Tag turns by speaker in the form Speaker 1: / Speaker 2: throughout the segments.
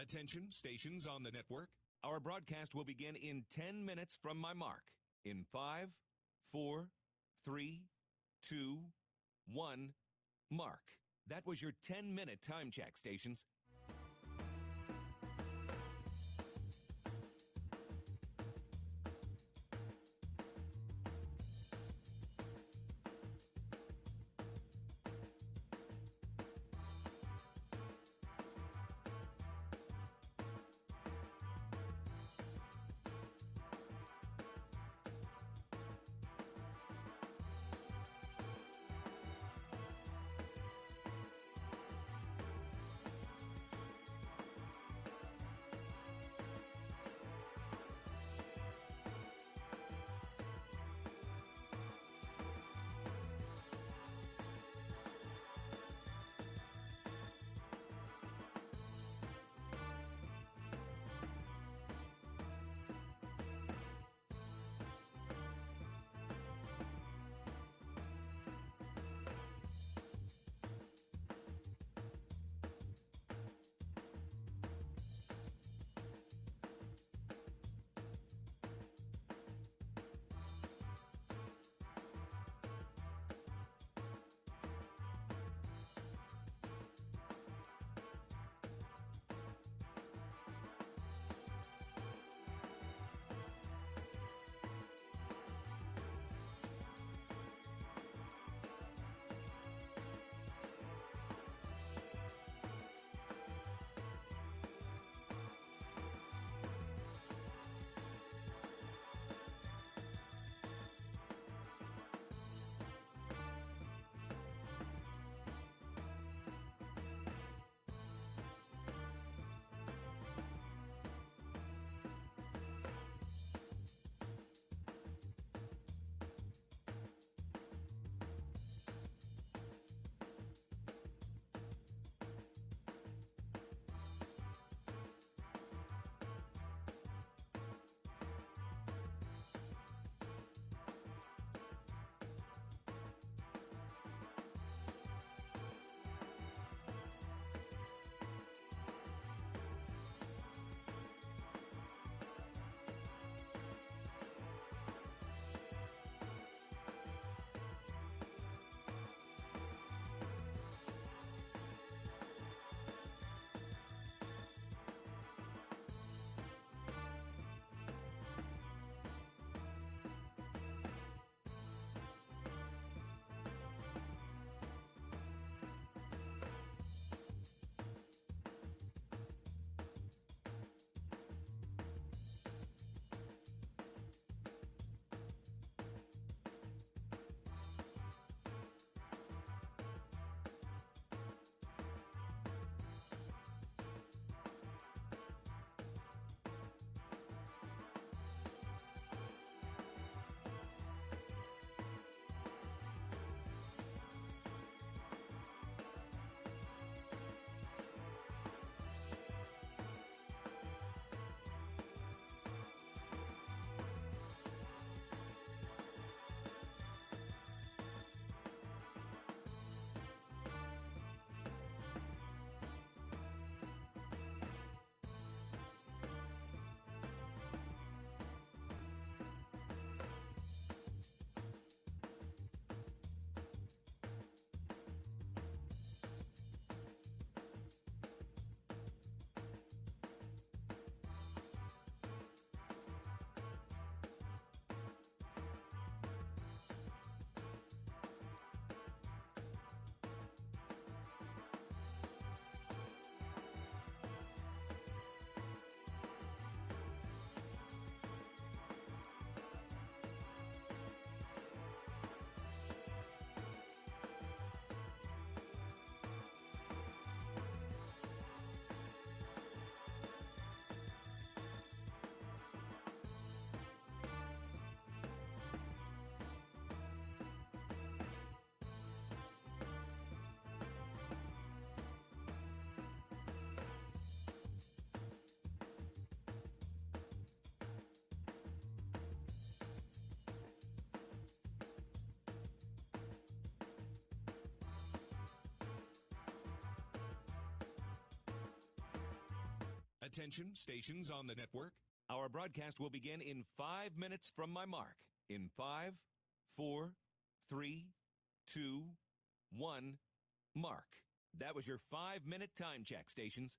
Speaker 1: Attention, stations on the network. Our broadcast will begin in 10 minutes from my mark. In 5, 4, 3, 2, 1, mark. That was your 10-minute time check, stations. Attention, stations on the network. Our broadcast will begin in 5 minutes from my mark. In 5, 4, 3, 2, 1, mark. That was your 5-minute time check, stations.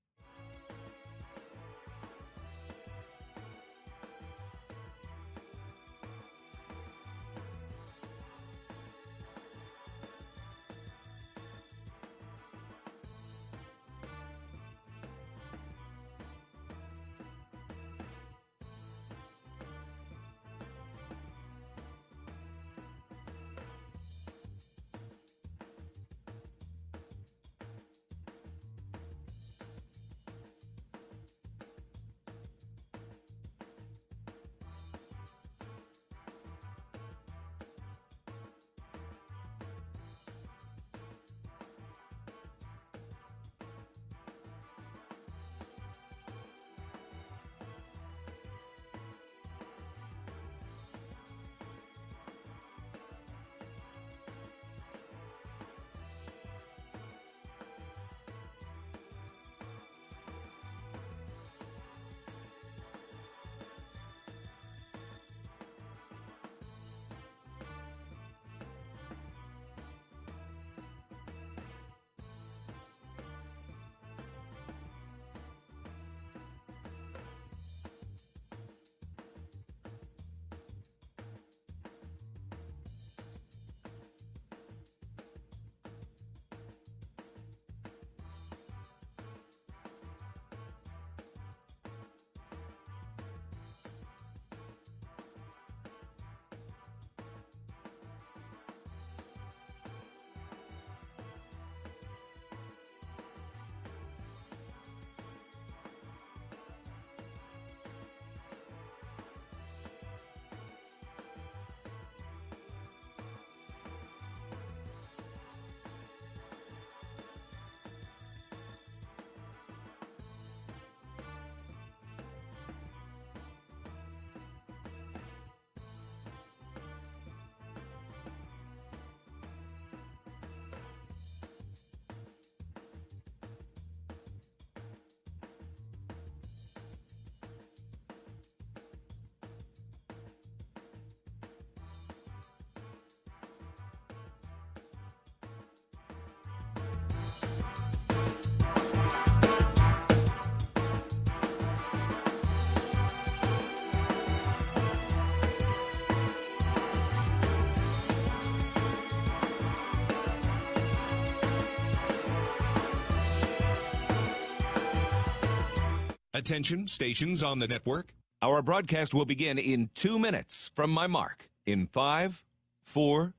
Speaker 1: Attention, stations on the network. Our broadcast will begin in 2 minutes from my mark. In 5, 4,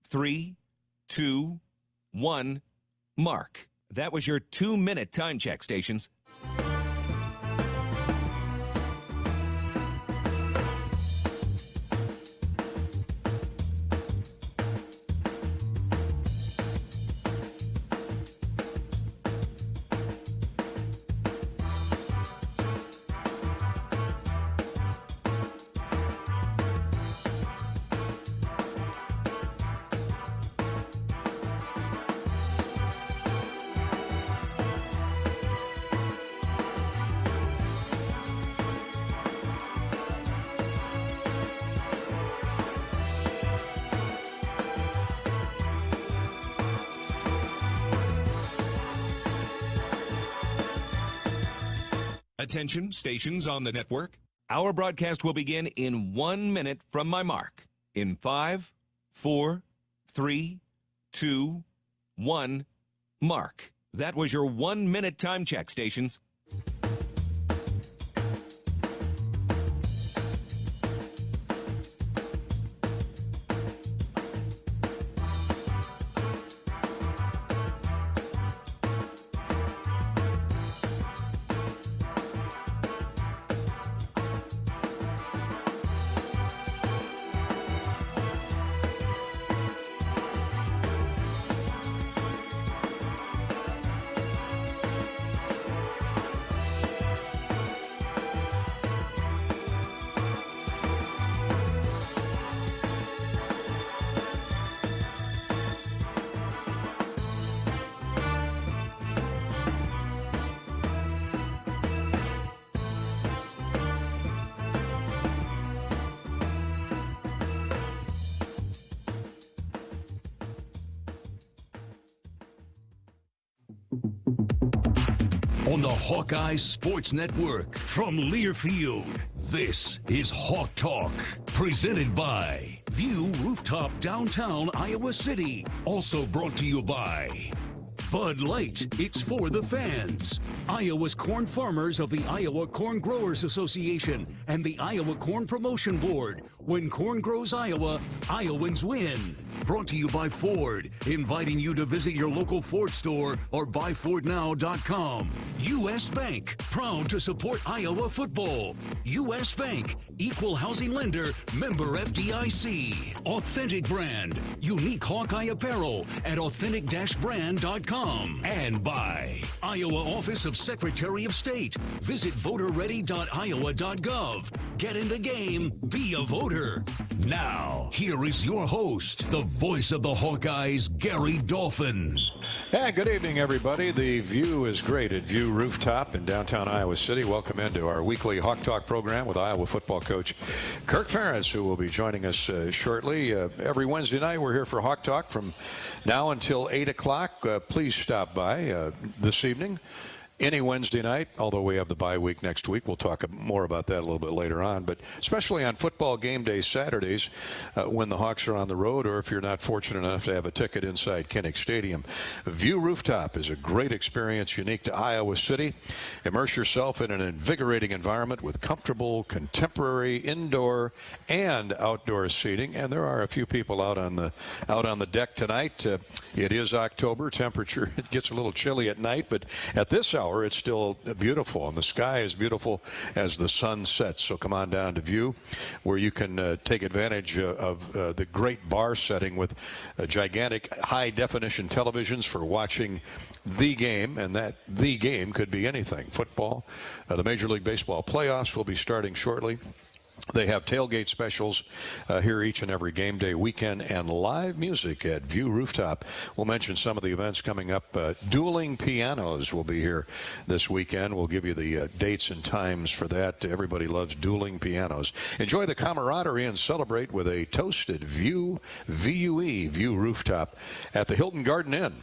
Speaker 1: 3, 2, 1, mark. That was your 2-minute time check, stations. Attention, stations on the network. Our broadcast will begin in 1 minute from my mark. In 5, 4, 3, 2, 1, mark. That was your 1-minute time check, stations.
Speaker 2: On the Hawkeyes Sports Network from Learfield, this is Hawk Talk, presented by View Rooftop Downtown Iowa City. Also brought to you by Bud Light, it's for the fans. Iowa's corn farmers of the Iowa Corn Growers Association and the Iowa Corn Promotion Board. When corn grows Iowa, Iowans win. Brought to you by Ford, inviting you to visit your local Ford store or buyfordnow.com. U.S. Bank, proud to support Iowa football. U.S. Bank, equal housing lender, member FDIC. Authentic Brand, unique Hawkeye apparel at authentic-brand.com. And by Iowa Office of Secretary of State. Visit voterready.iowa.gov. Get in the game, be a voter. Now, here is your host, the voice of the Hawkeyes, Gary Dolphin.
Speaker 3: And good evening, everybody. The view is great at View Rooftop in downtown Iowa City. Welcome into our weekly Hawk Talk program with Iowa football coach Kirk Ferentz, who will be joining us shortly. Every Wednesday night, we're here for Hawk Talk from now until 8 o'clock. Please stop by this evening. Any Wednesday night, although we have the bye week next week. We'll talk more about that a little bit later on. But especially on football game day Saturdays when the Hawks are on the road, or if you're not fortunate enough to have a ticket inside Kinnick Stadium. View Rooftop is a great experience unique to Iowa City. Immerse yourself in an invigorating environment with comfortable, contemporary indoor and outdoor seating. And there are a few people out on the deck tonight. It is October. Temperature, it gets a little chilly at night, but at this hour, it's still beautiful, and the sky is beautiful as the sun sets. So come on down to View, where you can take advantage of the great bar setting with gigantic high-definition televisions for watching the game, and that the game could be anything. Football, the Major League Baseball playoffs will be starting shortly. They have tailgate specials here each and every game day weekend, and live music at View Rooftop. We'll mention some of the events coming up. Dueling Pianos will be here this weekend. We'll give you the dates and times for that. Everybody loves dueling pianos. Enjoy the camaraderie and celebrate with a toast at View Rooftop at the Hilton Garden Inn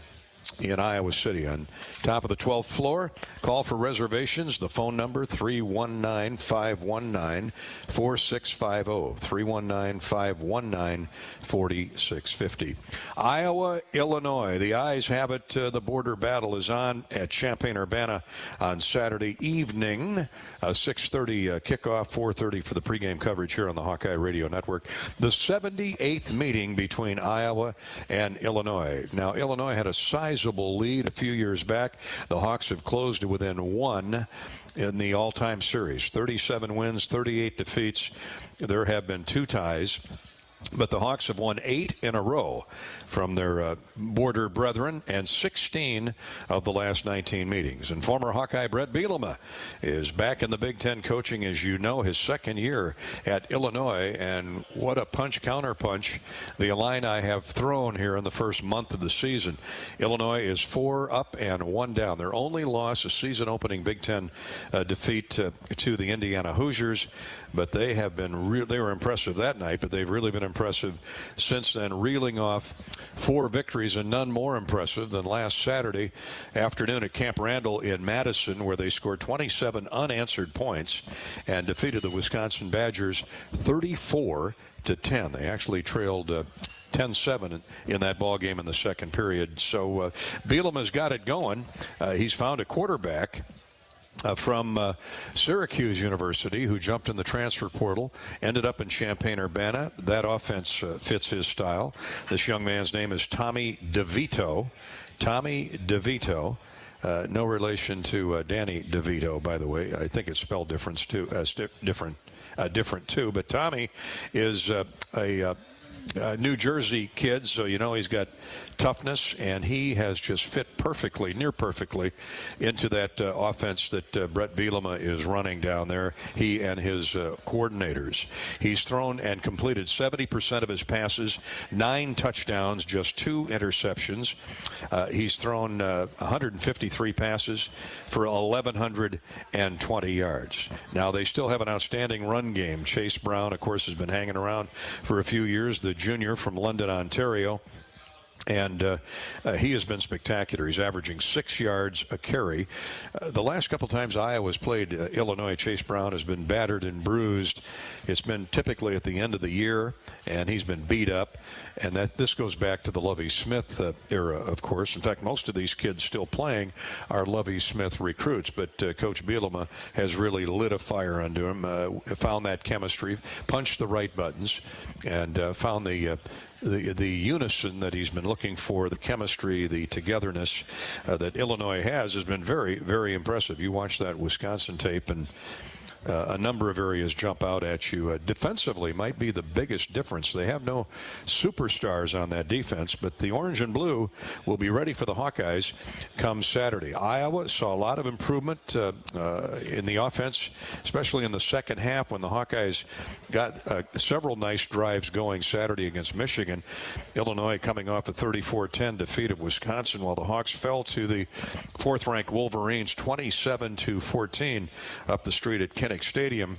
Speaker 3: in Iowa City on top of the 12th floor. Call for reservations. The phone number 319-519-4650. 319-519-4650. Iowa, Illinois. The eyes have it. The border battle is on at Champaign-Urbana on Saturday evening. 6:30 kickoff, 4:30 for the pregame coverage here on the Hawkeye Radio Network. The 78th meeting between Iowa and Illinois. Now, Illinois had a sizable lead a few years back. The Hawks have closed to within one in the all-time series. 37 wins, 38 defeats. There have been 2 ties. But the Hawks have won 8 in a row from their border brethren and 16 of the last 19 meetings. And former Hawkeye Brett Bielema is back in the Big Ten coaching, as you know, his second year at Illinois. And what a punch-counterpunch the Illini have thrown here in the first month of the season. Illinois is 4 up and 1 down. Their only loss, a season-opening Big Ten defeat to the Indiana Hoosiers. But they have been they were impressive that night, but they've really been impressive since then, reeling off 4 victories, and none more impressive than last Saturday afternoon at Camp Randall in Madison, where they scored 27 unanswered points and defeated the Wisconsin Badgers 34-10. They actually trailed 10-7 in that ball game in the second period. So Bielema's got it going. He's found a quarterback from Syracuse University, who jumped in the transfer portal, ended up in Champaign-Urbana. That offense fits his style. This young man's name is Tommy DeVito. Tommy DeVito. No relation to Danny DeVito, by the way. I think it's spelled different too. But Tommy is a New Jersey kid, so you know he's got toughness, and he has just fit perfectly, near perfectly, into that offense that Brett Bielema is running down there, he and his coordinators. He's thrown and completed 70% of his passes, 9 touchdowns, just 2 interceptions. He's thrown 153 passes for 1,120 yards. Now, they still have an outstanding run game. Chase Brown, of course, has been hanging around for a few years, the junior from London, Ontario. And he has been spectacular. He's averaging 6 yards a carry. The last couple times Iowa's played Illinois, Chase Brown has been battered and bruised. It's been typically at the end of the year, and he's been beat up. And this goes back to the Lovie Smith era, of course. In fact, most of these kids still playing are Lovie Smith recruits. But Coach Bielema has really lit a fire under him, found that chemistry, punched the right buttons, and found the unison that he's been looking for, the chemistry, the togetherness that Illinois has been very, very impressive. You watch that Wisconsin tape, and a number of areas jump out at you. Defensively might be the biggest difference. They have no superstars on that defense, but the orange and blue will be ready for the Hawkeyes come Saturday. Iowa saw a lot of improvement in the offense, especially in the second half when the Hawkeyes got several nice drives going Saturday against Michigan. Illinois coming off a 34-10 defeat of Wisconsin, while the Hawks fell to the fourth-ranked Wolverines 27-14 up the street at Kinnick Stadium.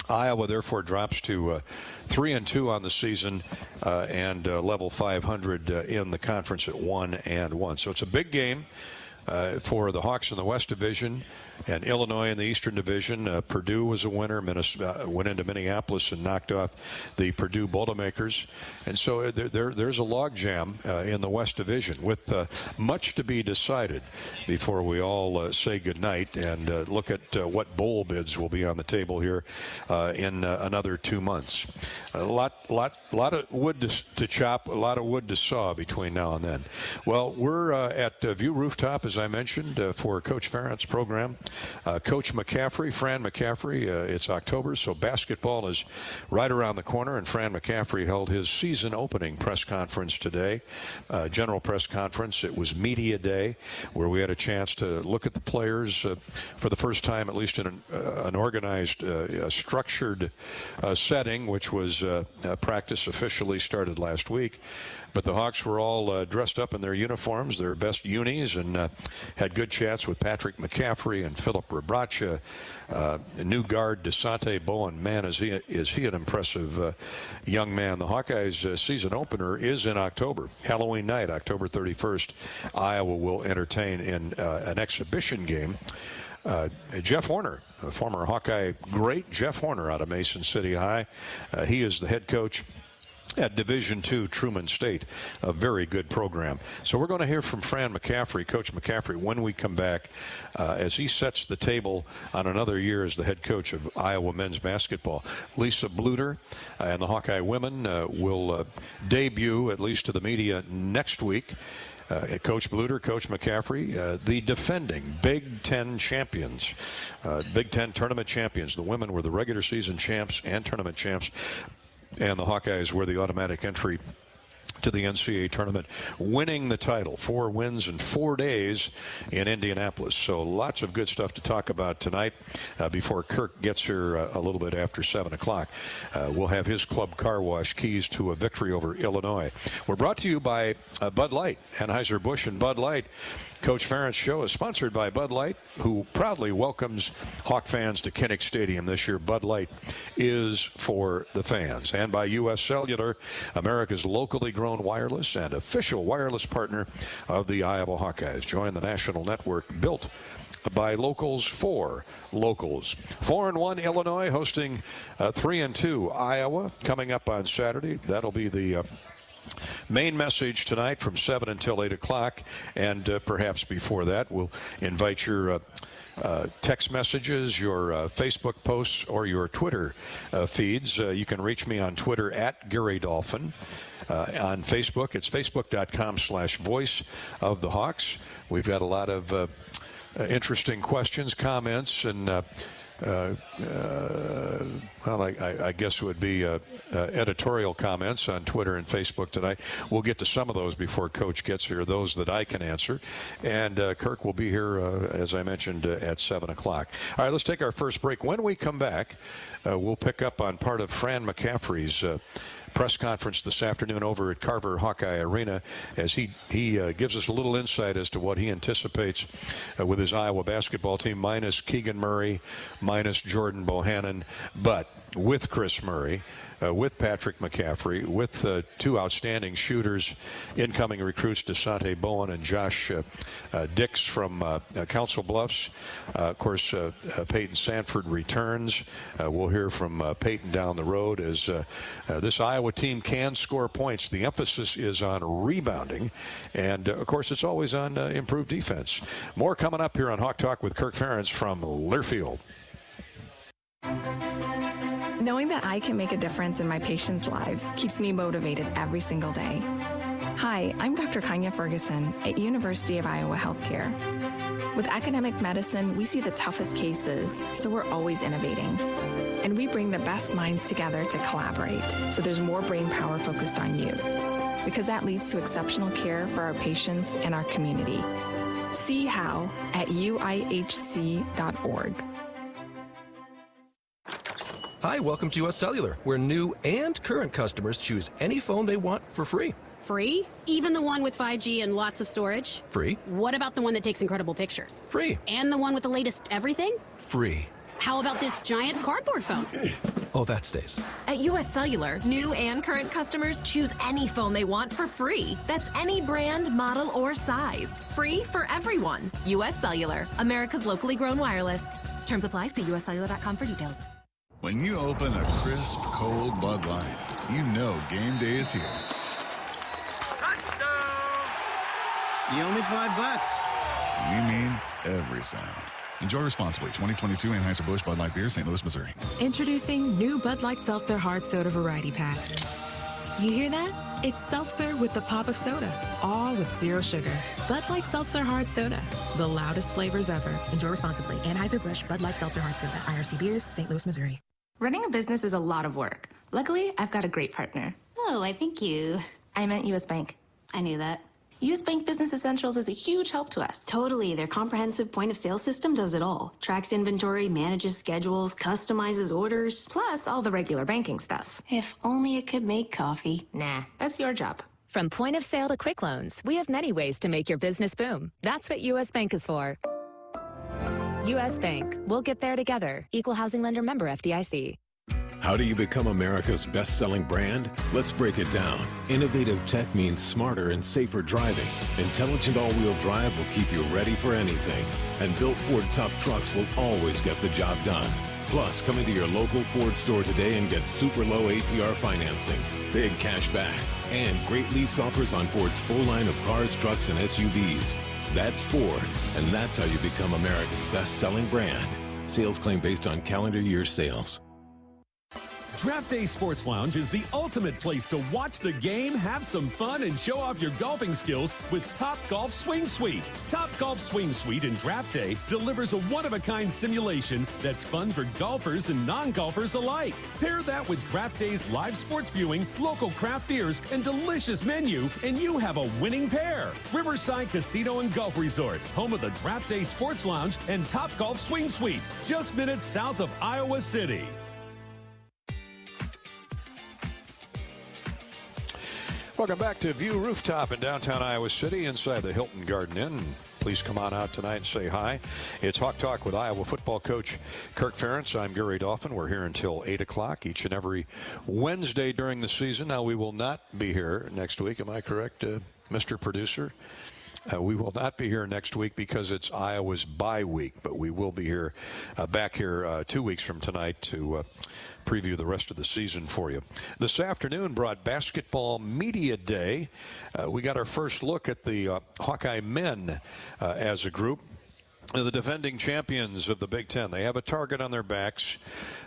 Speaker 3: Iowa therefore drops to 3-2 on the season and level 500 in the conference at 1-1. So it's a big game for the Hawks in the West Division and Illinois in the Eastern Division. Purdue was a winner. Minnesota went into Minneapolis and knocked off the Purdue Boilermakers. And so there's a logjam in the West Division with much to be decided before we all say goodnight and look at what bowl bids will be on the table here in another 2 months. A lot of wood to chop, a lot of wood to saw between now and then. Well, we're at View Rooftop, as I mentioned, for Coach Ferentz program. Coach McCaffrey, Fran McCaffrey, it's October, so basketball is right around the corner, and Fran McCaffrey held his season opening press conference today, general press conference. It was media day, where we had a chance to look at the players for the first time, at least in an organized, structured setting, which was practice officially started last week. But the Hawks were all dressed up in their uniforms, their best unis, and had good chats with Patrick McCaffrey and Philip Rebracha, new guard DeSante Bowen. Man, is he an impressive young man. The Hawkeyes' season opener is in October, Halloween night, October 31st. Iowa will entertain in an exhibition game. Jeff Horner, a former Hawkeye great, Jeff Horner out of Mason City High. He is the head coach at Division II Truman State, a very good program. So we're going to hear from Fran McCaffrey, Coach McCaffrey, when we come back as he sets the table on another year as the head coach of Iowa men's basketball. Lisa Bluter and the Hawkeye women will debut, at least to the media, next week. Coach Bluter, Coach McCaffrey, the defending Big Ten champions, Big Ten tournament champions. The women were the regular season champs and tournament champs, and the Hawkeyes were the automatic entry to the NCAA tournament, winning the title. 4 wins in 4 days in Indianapolis. So lots of good stuff to talk about tonight before Kirk gets here a little bit after 7 o'clock. We'll have his club car wash keys to a victory over Illinois. We're brought to you by Bud Light, Anheuser-Busch and Bud Light. Coach Ferentz show is sponsored by Bud Light, who proudly welcomes Hawk fans to Kinnick Stadium this year. Bud Light is for the fans. And by U.S. Cellular, America's locally grown wireless and official wireless partner of the Iowa Hawkeyes. Join the national network built by locals for locals. 4-1 Illinois hosting 3-2 Iowa coming up on Saturday. That'll be the main message tonight from 7 until 8 o'clock, and perhaps before that we'll invite your text messages, your Facebook posts, or your Twitter feeds. You can reach me on Twitter at Gary Dolphin. On Facebook, it's facebook.com/voice of the Hawks. We've got a lot of interesting questions, comments, and well, I guess it would be editorial comments on Twitter and Facebook tonight. We'll get to some of those before Coach gets here, those that I can answer. And Kirk will be here, as I mentioned, at 7 o'clock. All right, let's take our first break. When we come back, we'll pick up on part of Fran McCaffrey's press conference this afternoon over at Carver Hawkeye Arena, as he gives us a little insight as to what he anticipates with his Iowa basketball team, minus Keegan Murray, minus Jordan Bohannon, but with Chris Murray. with Patrick McCaffrey, with two outstanding shooters, incoming recruits Desante Bowen and Josh Dix from Council Bluffs. Of course, Peyton Sanford returns. We'll hear from Peyton down the road as this Iowa team can score points. The emphasis is on rebounding, and of course, it's always on improved defense. More coming up here on Hawk Talk with Kirk Ferentz from Learfield.
Speaker 4: Knowing that I can make a difference in my patients' lives keeps me motivated every single day. Hi, I'm Dr. Kanya Ferguson at University of Iowa Healthcare. With academic medicine, we see the toughest cases, so we're always innovating. And we bring the best minds together to collaborate, so there's more brain power focused on you. Because that leads to exceptional care for our patients and our community. See how at uihc.org.
Speaker 5: Hi, welcome to US Cellular, where new and current customers choose any phone they want for free.
Speaker 6: Free? Even the one with 5G and lots of storage?
Speaker 5: Free.
Speaker 6: What about the one that takes incredible pictures?
Speaker 5: Free.
Speaker 6: And the one with the latest everything?
Speaker 5: Free.
Speaker 6: How about this giant cardboard phone?
Speaker 5: Oh, that stays.
Speaker 7: At US Cellular, new and current customers choose any phone they want for free. That's any brand, model, or size. Free for everyone. US Cellular, America's locally grown wireless. Terms apply. See uscellular.com for details.
Speaker 8: When you open a crisp, cold Bud Light, you know game day is here.
Speaker 9: Touchdown! You owe me $5.
Speaker 8: We mean every sound. Enjoy responsibly. 2022 Anheuser-Busch Bud Light Beer, St. Louis, Missouri.
Speaker 10: Introducing new Bud Light Seltzer Hard Soda Variety Pack. You hear that? It's seltzer with the pop of soda, all with zero sugar. Bud Light Seltzer Hard Soda, the loudest flavors ever. Enjoy responsibly. Anheuser-Busch Bud Light Seltzer Hard Soda, IRC Beers, St. Louis, Missouri.
Speaker 4: Running a business is a lot of work. Luckily, I've got a great partner.
Speaker 11: Oh, I think you...
Speaker 4: I meant U.S. Bank.
Speaker 11: I knew that.
Speaker 4: U.S. Bank Business Essentials is a huge help to us.
Speaker 11: Totally. Their comprehensive point-of-sale system does it all. Tracks inventory, manages schedules, customizes orders.
Speaker 4: Plus all the regular banking stuff.
Speaker 11: If only it could make coffee.
Speaker 4: Nah, that's your job.
Speaker 12: From point of sale to quick loans, we have many ways to make your business boom. That's what U.S. Bank is for. U.S. Bank. We'll get there together. Equal housing lender member FDIC.
Speaker 13: How do you become America's best-selling brand? Let's break it down. Innovative tech means smarter and safer driving. Intelligent all-wheel drive will keep you ready for anything. And built Ford tough trucks will always get the job done. Plus, come into your local Ford store today and get super low APR financing, big cash back, and great lease offers on Ford's full line of cars, trucks, and SUVs. That's Ford, and that's how you become America's best-selling brand. Sales claim based on calendar year sales.
Speaker 14: Draft Day Sports Lounge is the ultimate place to watch the game, have some fun, and show off your golfing skills with Top Golf Swing Suite. Top Golf Swing Suite in Draft Day delivers a one-of-a-kind simulation that's fun for golfers and non-golfers alike. Pair that with Draft Day's live sports viewing, local craft beers, and delicious menu, and you have a winning pair. Riverside Casino and Golf Resort, home of the Draft Day Sports Lounge and Top Golf Swing Suite, just minutes south of Iowa City.
Speaker 3: Welcome back to View Rooftop in downtown Iowa City inside the Hilton Garden Inn. Please come on out tonight and say hi. It's Hawk Talk with Iowa football coach Kirk Ferentz. I'm Gary Dolphin. We're here until 8 o'clock each and every Wednesday during the season. Now, we will not be here next week. Am I correct, Mr. Producer? We will not be here next week because it's Iowa's bye week, but we will be here, back here 2 weeks from tonight to preview the rest of the season for you. This afternoon brought Basketball Media Day. We got our first look at the Hawkeye men as a group. The defending champions of the Big Ten. They have a target on their backs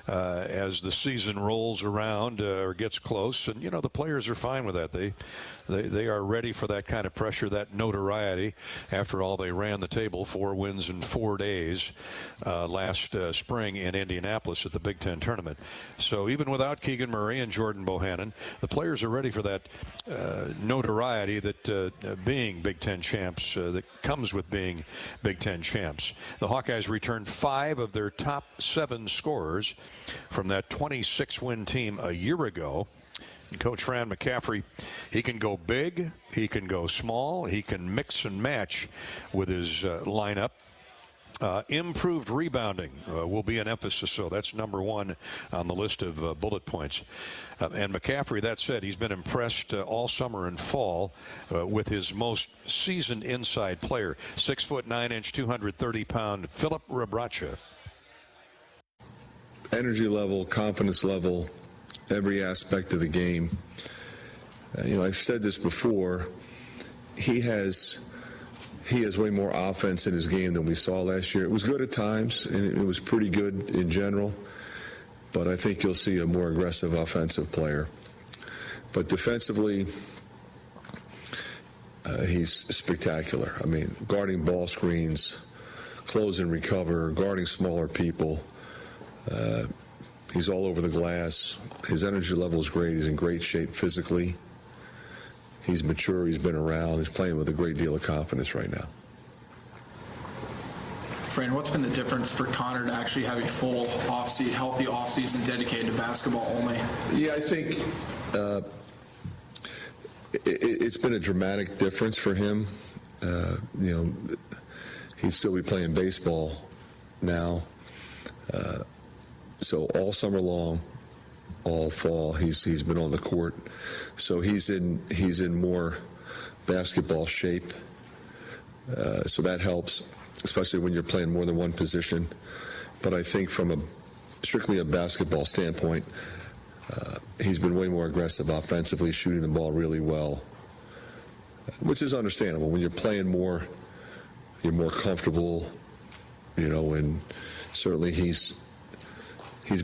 Speaker 3: as the season rolls around or gets close. And, you know, the players are fine with that. They are ready for that kind of pressure, that notoriety. After all, they ran the table 4 wins in 4 days last spring in Indianapolis at the Big Ten tournament. So even without Keegan Murray and Jordan Bohannon, the players are ready for that notoriety that being Big Ten champs, that comes with being Big Ten champs. The Hawkeyes returned 5 of their top 7 scorers from that 26-win team a year ago. And Coach Fran McCaffrey, he can go big, he can go small, he can mix and match with his lineup. Improved rebounding will be an emphasis, so that's number one on the list of bullet points. And McCaffrey, that said, he's been impressed all summer and fall with his most seasoned inside player, 6'9", 230-pound Philip Rebracha.
Speaker 15: Energy level, confidence level, every aspect of the game. I've said this before. He has way more offense in his game than we saw last year. It was good at times, and it was pretty good in general. But I think you'll see a more aggressive offensive player. But defensively, he's spectacular. I mean, guarding ball screens, close and recover, guarding smaller people. He's all over the glass. His energy level is great. He's in great shape physically. He's mature. He's been around. He's playing with a great deal of confidence right now.
Speaker 16: Fran, what's been the difference for Connor to actually have a full off-season, healthy off-season dedicated to basketball only?
Speaker 15: Yeah, I think it's been a dramatic difference for him. He'd still be playing baseball now. So all summer long, all fall, he's been on the court. So he's in more basketball shape. So that helps, especially when you're playing more than one position. But I think from strictly a basketball standpoint, he's been way more aggressive offensively, shooting the ball really well, which is understandable. When you're playing more, you're more comfortable, and certainly he's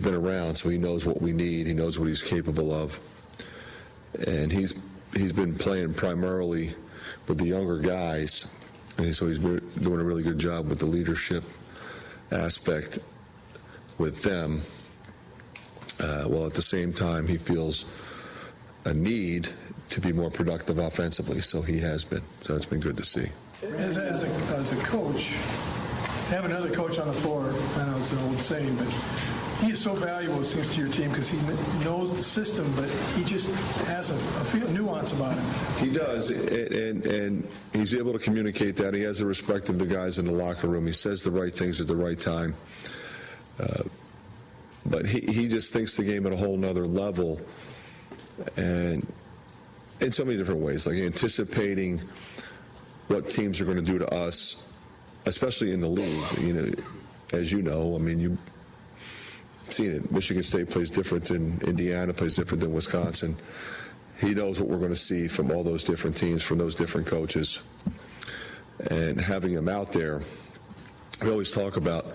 Speaker 15: been around, so he knows what we need. He knows what he's capable of. And he's been playing primarily with the younger guys, and so he's been doing a really good job with the leadership aspect with them. While at the same time, he feels a need to be more productive offensively, so he has been. So it's been good to see.
Speaker 17: As a coach, have another coach on the floor, I know it's an old saying, but he is so valuable, it seems, to your team because he knows the system, but he just has a nuance about him.
Speaker 15: He does, and he's able to communicate that. He has the respect of the guys in the locker room. He says the right things at the right time. But he just thinks the game at a whole nother level, and in so many different ways, like anticipating what teams are going to do to us, especially in the league. As you know, I mean, you've seen it. Michigan State plays different than Indiana, plays different than Wisconsin. He knows what we're going to see from all those different teams, from those different coaches. And having him out there, we always talk about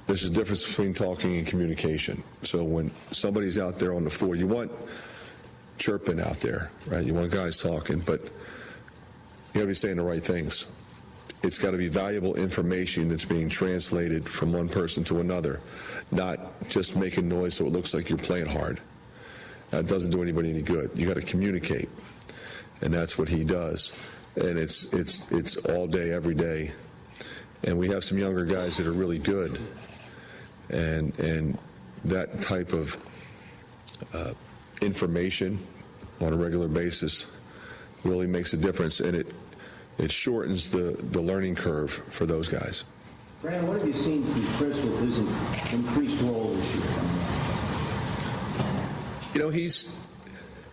Speaker 15: there's a difference between talking and communication. So when somebody's out there on the floor, you want chirping out there, right? You want guys talking, but you got to be saying the right things. It's got to be valuable information that's being translated from one person to another, not just making noise so it looks like you're playing hard. That doesn't do anybody any good. You got to communicate, and that's what he does. And it's all day, every day. And we have some younger guys that are really good, and that type of information on a regular basis really makes a difference, and it shortens the learning curve for those guys.
Speaker 18: Brad, what have you seen from Chris with his increased role this year?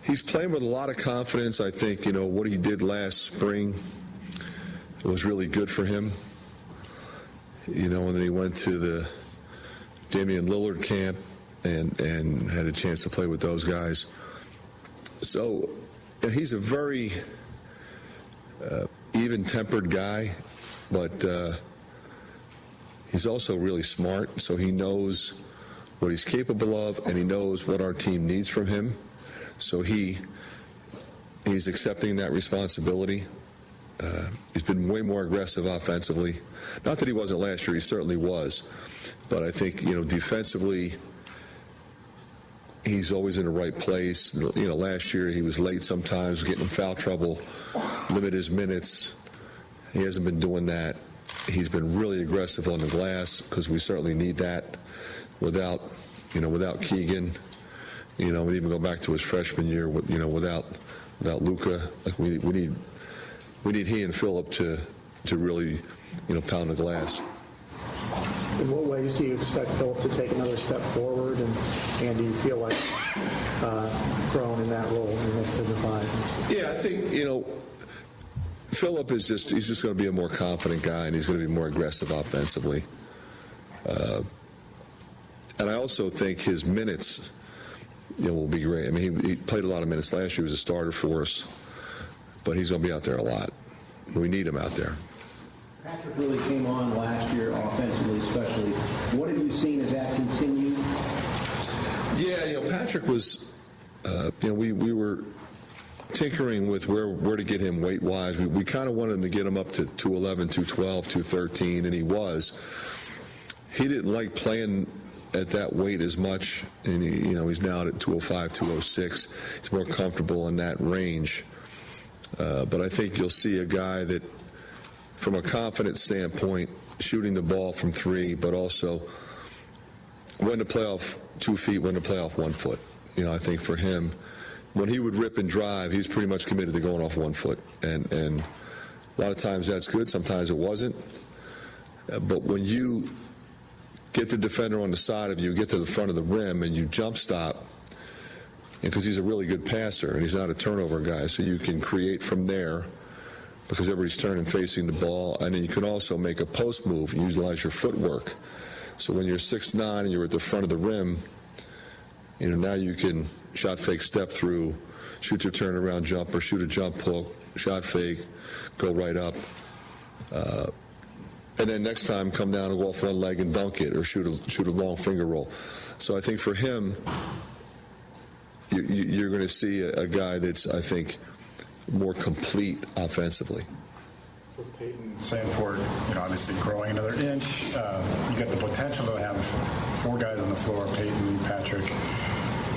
Speaker 15: He's playing with a lot of confidence. I think, what he did last spring was really good for him. And then he went to the Damian Lillard camp and had a chance to play with those guys. So he's a very even-tempered guy, but he's also really smart, so he knows what he's capable of, and he knows what our team needs from him. So he's accepting that responsibility. He's been way more aggressive offensively. Not that he wasn't last year, he certainly was. But I think, defensively, he's always in the right place. Last year he was late sometimes, getting in foul trouble, limit his minutes. He hasn't been doing that. He's been really aggressive on the glass because we certainly need that. Without Keegan, and even go back to his freshman year, without Luka, like we need he and Phillip to really, pound the glass.
Speaker 19: In what ways do you expect Philip to take another step forward, and do you feel like grown in that role in the five?
Speaker 15: Yeah, I think, Philip is he's just going to be a more confident guy, and he's going to be more aggressive offensively. And I also think his minutes, will be great. I mean, he played a lot of minutes last year. He was a starter for us, but he's going to be out there a lot. We need him out there.
Speaker 18: Patrick really came on last year, offensively especially. What have you seen as that continued?
Speaker 15: Yeah, Patrick was, we were tinkering with where to get him weight-wise. We kind of wanted him to get him up to 211, 212, 213, and he was. He didn't like playing at that weight as much, and he's now at 205, 206. He's more comfortable in that range. But I think you'll see a guy that, from a confidence standpoint, shooting the ball from three, but also when to play off 2 feet, when to play off 1 foot. I think for him, when he would rip and drive, he's pretty much committed to going off 1 foot. And a lot of times that's good, sometimes it wasn't. But when you get the defender on the side of you, get to the front of the rim, and you jump stop, because he's a really good passer, and he's not a turnover guy, so you can create from there because everybody's turning facing the ball, and then you can also make a post move and utilize your footwork. So when you're 6'9" and you're at the front of the rim, now you can shot fake, step through, shoot your turnaround jumper, shoot a jump hook, shot fake, go right up. And then next time come down and go off one leg and dunk it, or shoot a long finger roll. So I think for him, you're going to see a guy that's, I think, more complete offensively.
Speaker 20: With Peyton Sanford, obviously growing another inch, you got the potential to have 4 guys on the floor: Peyton, Patrick,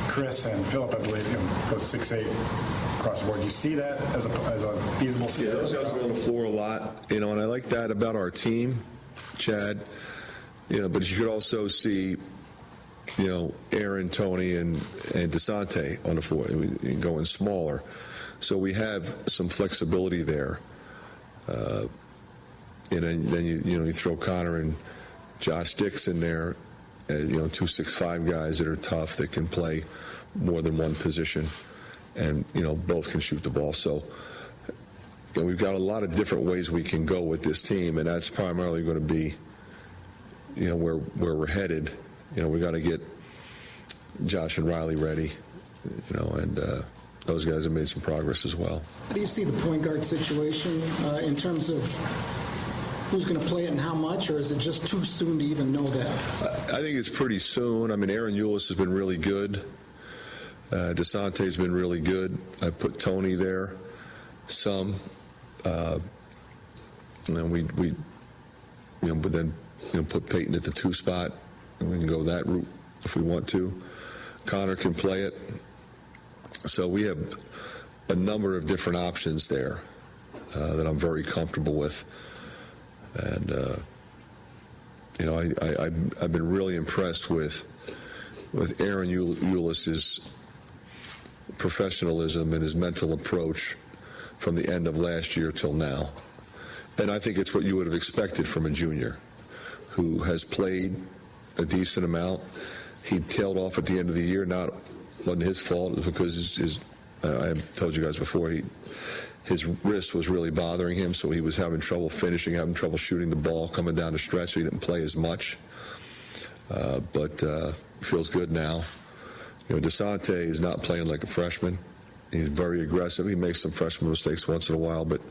Speaker 20: Chris, and Philip. I believe goes 6'8" across the board. Do you see that as a feasible situation?
Speaker 15: Yeah, those guys are on the floor a lot, and I like that about our team, Chad. But you could also see, Aaron, Tony, and DeSante on the floor, going smaller. So we have some flexibility there. And then you throw Connor and Josh Dix in there, 2 6'5" guys that are tough, that can play more than one position, and both can shoot the ball. So we've got a lot of different ways we can go with this team, and that's primarily going to be where we're headed. We got to get Josh and Riley ready, and those guys have made some progress as well.
Speaker 21: How do you see the point guard situation in terms of who's going to play it and how much, or is it just too soon to even know that?
Speaker 15: I think it's pretty soon. I mean, Aaron Eulis has been really good. DeSante's been really good. I put Tony there some. And we but then put Peyton at the 2 spot, and we can go that route if we want to. Connor can play it. So we have a number of different options there that I'm very comfortable with. And, I've been really impressed with Aaron Eulis's professionalism and his mental approach from the end of last year till now. And I think it's what you would have expected from a junior who has played a decent amount. He tailed off at the end of the year. Wasn't his fault. It was because I told you guys before, his wrist was really bothering him, so he was having trouble finishing, having trouble shooting the ball, coming down the stretch, so he didn't play as much. But feels good now. DeSante is not playing like a freshman. He's very aggressive. He makes some freshman mistakes once in a while, but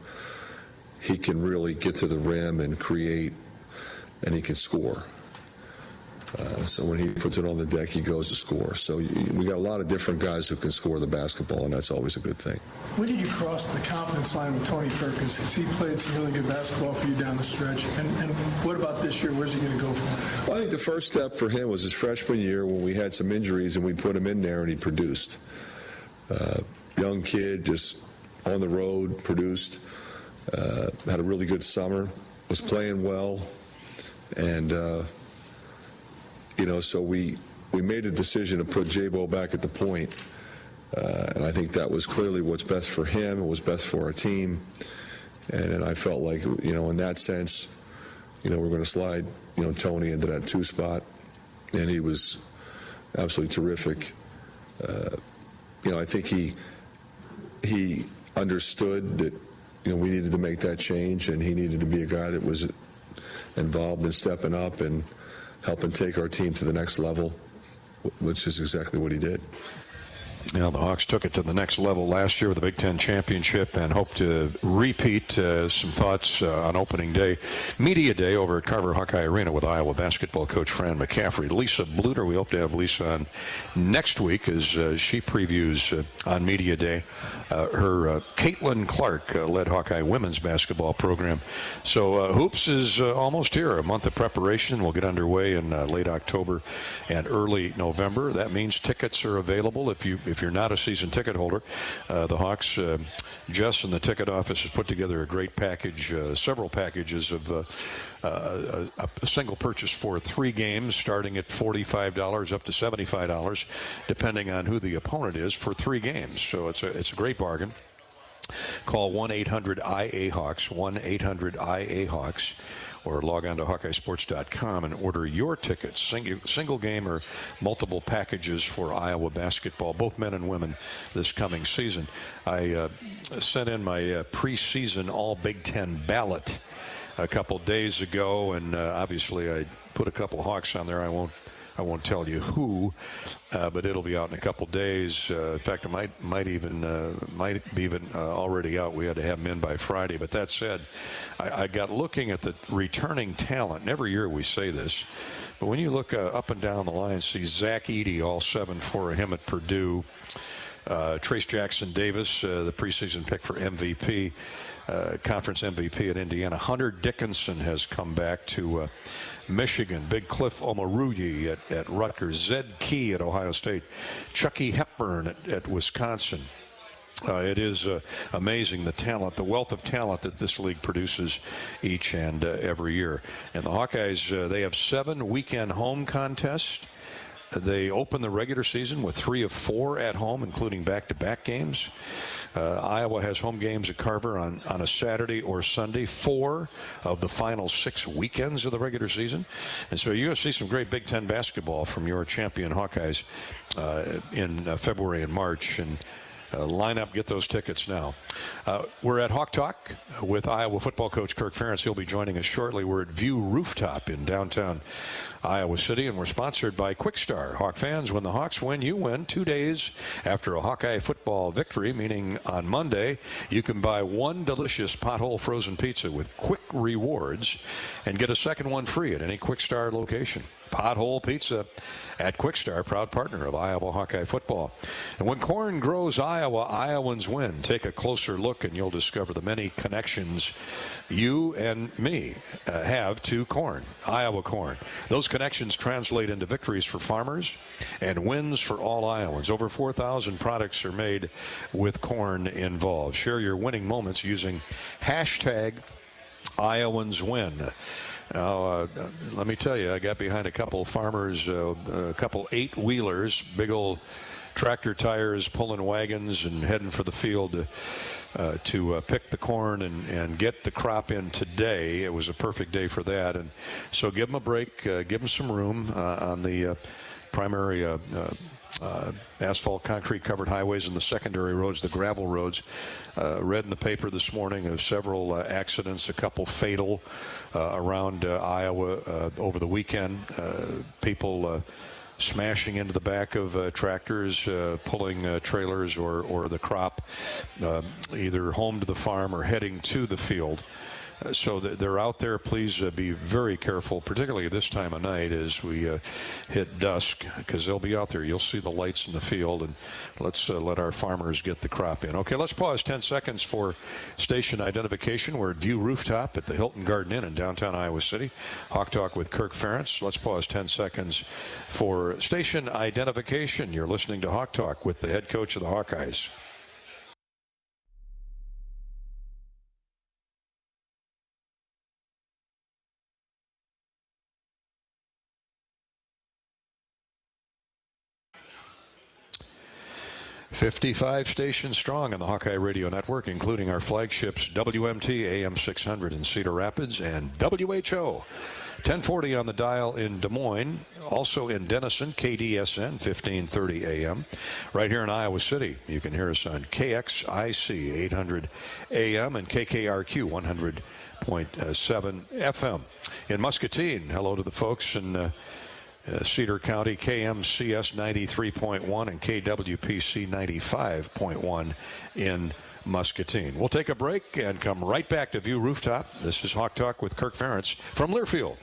Speaker 15: he can really get to the rim and create, and he can score. So when he puts it on the deck, he goes to score. So we got a lot of different guys who can score the basketball, and that's always a good thing.
Speaker 17: When did you cross the confidence line with Tony Kirk? Because he played some really good basketball for you down the stretch. And what about this year? Where's he going to go from?
Speaker 15: Well, I think the first step for him was his freshman year when we had some injuries, and we put him in there, and he produced. Young kid, just on the road, produced. Had a really good summer, was playing well, and so we made a decision to put J-Bo back at the point, and I think that was clearly what's best for him. It was best for our team, and I felt like in that sense, we're going to slide, Tony into that 2 spot, and he was absolutely terrific. I think he understood that, we needed to make that change, and he needed to be a guy that was involved in stepping up and helping take our team to the next level, which is exactly what he did.
Speaker 3: The Hawks took it to the next level last year with the Big Ten Championship and hope to repeat. Some thoughts on opening day, media day over at Carver Hawkeye Arena with Iowa basketball coach Fran McCaffrey. Lisa Bluter, we hope to have Lisa on next week as she previews on media day her Caitlin Clark led Hawkeye women's basketball program. So hoops is almost here. A month of preparation will get underway in late October and early November. That means tickets are available if you're not a season ticket holder. The Hawks, Jess and the ticket office has put together a great package, several packages of a single purchase for 3 games, starting at $45 up to $75, depending on who the opponent is, for 3 games. So it's a great bargain. Call 1-800-IA-HAWKS, 1-800-IA-HAWKS, or log on to HawkeyeSports.com and order your tickets, single game or multiple packages for Iowa basketball, both men and women, this coming season. I sent in my preseason all Big Ten ballot a couple days ago, and obviously I put a couple Hawks on there. I won't tell you who, but it'll be out in a couple days. In fact, it might be even already out. We had to have them in by Friday. But that said, I got looking at the returning talent. And every year we say this, but when you look up and down the line, see Zach Edey, all 7 for him at Purdue. Trace Jackson Davis, the preseason pick for MVP, conference MVP at Indiana. Hunter Dickinson has come back to Michigan. Big Cliff Omoruyi at Rutgers. Zed Key at Ohio State. Chucky Hepburn at Wisconsin. It is amazing the talent, the wealth of talent that this league produces each and every year. And the Hawkeyes, they have 7 weekend home contests. They open the regular season with 3 of 4 at home, including back-to-back games. Iowa has home games at Carver on a Saturday or Sunday, 4 of the final 6 weekends of the regular season. And so you're going to see some great Big Ten basketball from your champion Hawkeyes in February and March. And line up, get those tickets now. We're at Hawk Talk with Iowa football coach Kirk Ferentz. He'll be joining us shortly. We're at View Rooftop in downtown Iowa City, and we're sponsored by Quickstar. Hawk fans, when the Hawks win, you win. 2 days after a Hawkeye football victory, meaning on Monday, you can buy 1 delicious pothole frozen pizza with Quick Rewards and get a second one free at any Quickstar location. Pothole Pizza at Quickstar, proud partner of Iowa Hawkeye football. And when corn grows Iowa, Iowans win. Take a closer look and you'll discover the many connections you and me have to corn, Iowa corn. Those connections translate into victories for farmers and wins for all Iowans. Over 4,000 products are made with corn involved. Share your winning moments using hashtag Iowans win. Now, let me tell you, I got behind a couple farmers, a couple 8-wheelers, big old tractor tires, pulling wagons and heading for the field to pick the corn and get the crop in today. It was a perfect day for that. And so give them a break, give them some room on the primary asphalt, concrete covered highways and the secondary roads, the gravel roads. Read in the paper this morning of several accidents, a couple fatal around Iowa over the weekend. People smashing into the back of tractors, pulling trailers or the crop either home to the farm or heading to the field. So they're out there. Please be very careful, particularly this time of night as we hit dusk, because they'll be out there. You'll see the lights in the field, and let's let our farmers get the crop in. Okay, let's pause 10 seconds for station identification. We're at View Rooftop at the Hilton Garden Inn in downtown Iowa City. Hawk Talk with Kirk Ferentz. Let's pause 10 seconds for station identification. You're listening to Hawk Talk with the head coach of the Hawkeyes. 55 stations strong on the Hawkeye Radio Network, including our flagships WMT AM 600 in Cedar Rapids and WHO 1040 on the dial in Des Moines, also in Denison, KDSN 1530 AM. Right here in Iowa City, you can hear us on KXIC 800 AM and KKRQ 100.7 FM. In Muscatine, hello to the folks in Cedar County, KMCS 93.1 and KWPC 95.1 in Muscatine. We'll take a break and come right back to View Rooftop. This is Hawk Talk with Kirk Ferentz from Learfield.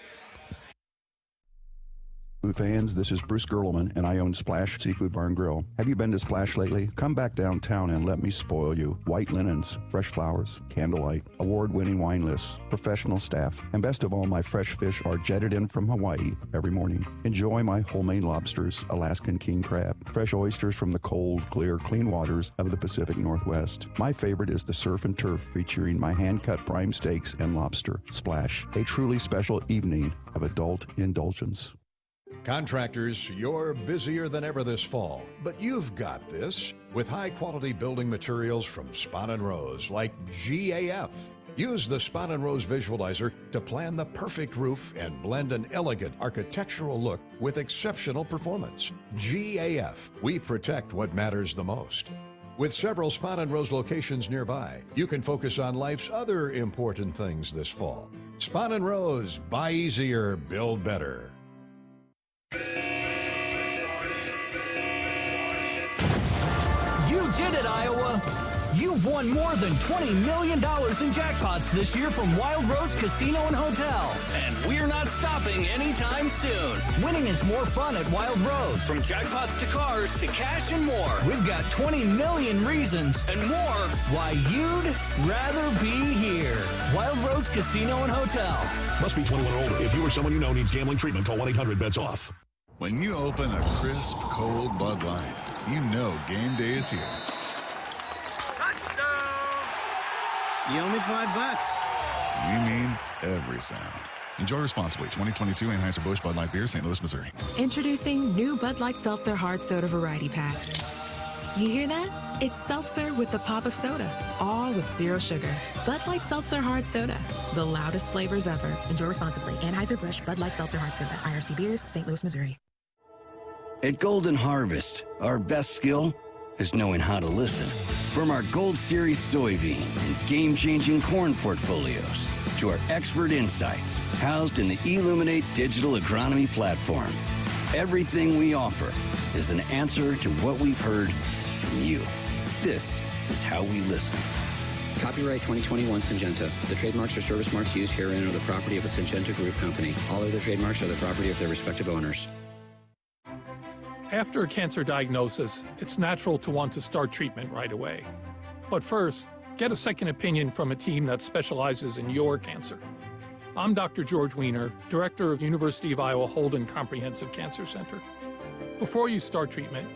Speaker 1: Food fans, this is Bruce Gerlman, and I own Splash Seafood Bar and Grill. Have you been to Splash lately? Come back downtown and let me spoil you. White linens, fresh flowers, candlelight, award-winning wine lists, professional staff, and best of all, my fresh fish are jetted in from Hawaii every morning. Enjoy my homemade lobsters, Alaskan king crab, fresh oysters from the cold, clear, clean waters of the Pacific Northwest. My favorite is the surf and turf featuring my hand-cut prime steaks and lobster. Splash, a truly special evening of adult indulgence.
Speaker 3: Contractors, you're busier than ever this fall, but you've got this with high-quality building materials from Spahn & Rose, like GAF. Use the Spahn & Rose Visualizer to plan the perfect roof and blend an elegant architectural look with exceptional performance. GAF, we protect what matters the most. With several Spahn & Rose locations nearby, you can focus on life's other important things this fall. Spahn & Rose, buy easier, build better.
Speaker 22: You did it, Iowa! You've won more than $20 million in jackpots this year from Wild Rose Casino and Hotel. And we're not stopping anytime soon. Winning is more fun at Wild Rose. From jackpots to cars to cash and more. We've got 20 million reasons and more why you'd rather be here. Wild Rose Casino and Hotel.
Speaker 14: Must be 21 or older. If you or someone you know needs gambling treatment, call 1-800-BETS-OFF.
Speaker 8: When you open a crisp, cold Bud Light, you know game day is here.
Speaker 9: You owe me $5.
Speaker 8: We mean every sound. Enjoy responsibly. 2022 Anheuser-Busch Bud Light Beer, St. Louis, Missouri.
Speaker 10: Introducing new Bud Light Seltzer Hard Soda Variety Pack. You hear that? It's seltzer with the pop of soda, all with zero sugar. Bud Light Seltzer Hard Soda, the loudest flavors ever. Enjoy responsibly. Anheuser-Busch Bud Light Seltzer Hard Soda, IRC Beers, St. Louis, Missouri.
Speaker 23: At Golden Harvest, our best skill is knowing how to listen. From our Gold Series soybean and game-changing corn portfolios to our expert insights housed in the Illuminate digital agronomy platform, everything we offer is an answer to what we've heard from you. This is how we listen.
Speaker 24: Copyright 2021 Syngenta. The trademarks or service marks used herein are the property of a Syngenta Group company. All other trademarks are the property of their respective owners.
Speaker 25: After a cancer diagnosis, it's natural to want to start treatment right away. But first, get a second opinion from a team that specializes in your cancer. I'm Dr. George Weiner, Director of University of Iowa Holden Comprehensive Cancer Center. Before you start treatment,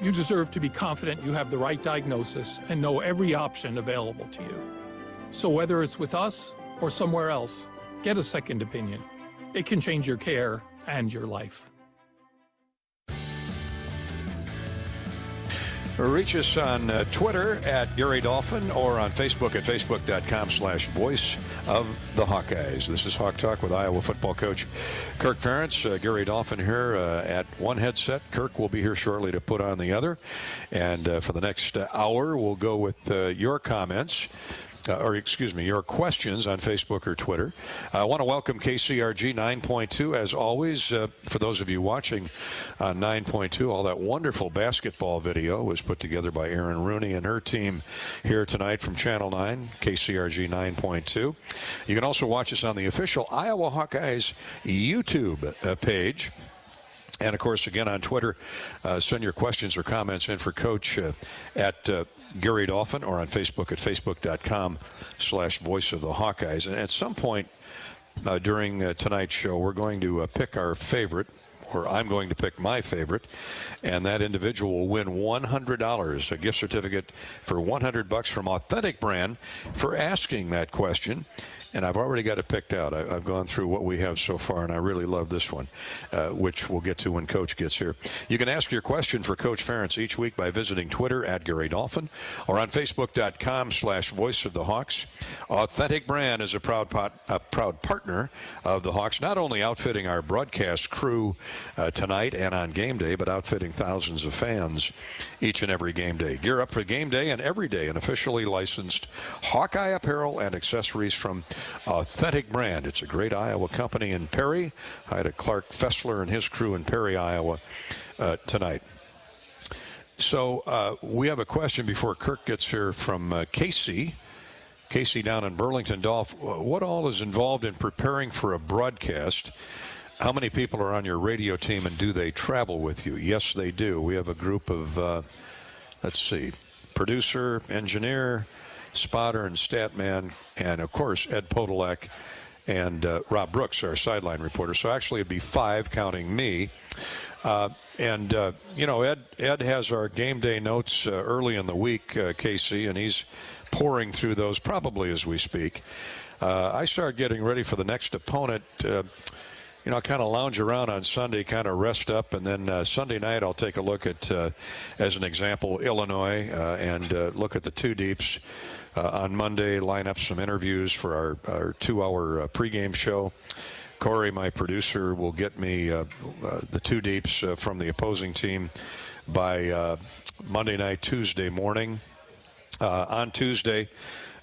Speaker 25: you deserve to be confident you have the right diagnosis and know every option available to you. So whether it's with us or somewhere else, get a second opinion. It can change your care and your life.
Speaker 3: Reach us on Twitter at Gary Dolphin or on Facebook at facebook.com/voice of the Hawkeyes. This is Hawk Talk with Iowa football coach Kirk Ferentz. Gary Dolphin here at one headset. Kirk will be here shortly to put on the other. And for the next hour, we'll go with your comments. Your questions on Facebook or Twitter. I want to welcome KCRG 9.2, as always. For those of you watching on 9.2, all that wonderful basketball video was put together by Erin Rooney and her team here tonight from Channel 9, KCRG 9.2. You can also watch us on the official Iowa Hawkeyes YouTube page. And, of course, again, on Twitter, send your questions or comments in for Coach at Gary Dolphin or on Facebook at facebook.com/voice of the Hawkeyes. And at some point during tonight's show, we're going to pick our favorite, or I'm going to pick my favorite, and that individual will win $100, a gift certificate for $100 from Authentic Brand for asking that question. and I've already got it picked out. I've gone through what we have so far, and I really love this one, which we'll get to when Coach gets here. You can ask your question for Coach Ferentz each week by visiting Twitter @GaryDolphin or on Facebook.com/Voice of the Hawks. Authentic Brand is a proud partner of the Hawks, not only outfitting our broadcast crew tonight and on game day, but outfitting thousands of fans each and every game day. Gear up for game day and every day in officially licensed Hawkeye apparel and accessories from Authentic Brand. It's a great Iowa company in Perry. Hi to Clark Fessler and his crew in Perry, Iowa tonight. So we have a question before Kirk gets here from Casey. Casey down in Burlington. Dolph, what all is involved in preparing for a broadcast? How many people are on your radio team, and do they travel with you? Yes, they do. We have a group of, producer, engineer, spotter, and stat man, and, of course, Ed Podolak and Rob Brooks, our sideline reporter. So actually it'd be 5 counting me. Ed has our game day notes early in the week, Casey, and he's pouring through those probably as we speak. I start getting ready for the next opponent. I kind of lounge around on Sunday, kind of rest up, and then Sunday night I'll take a look at, as an example, Illinois, and look at the two deeps. On Monday, line up some interviews for our 2-hour pregame show. Corey, my producer, will get me the two deeps from the opposing team by Monday night, Tuesday morning. On Tuesday,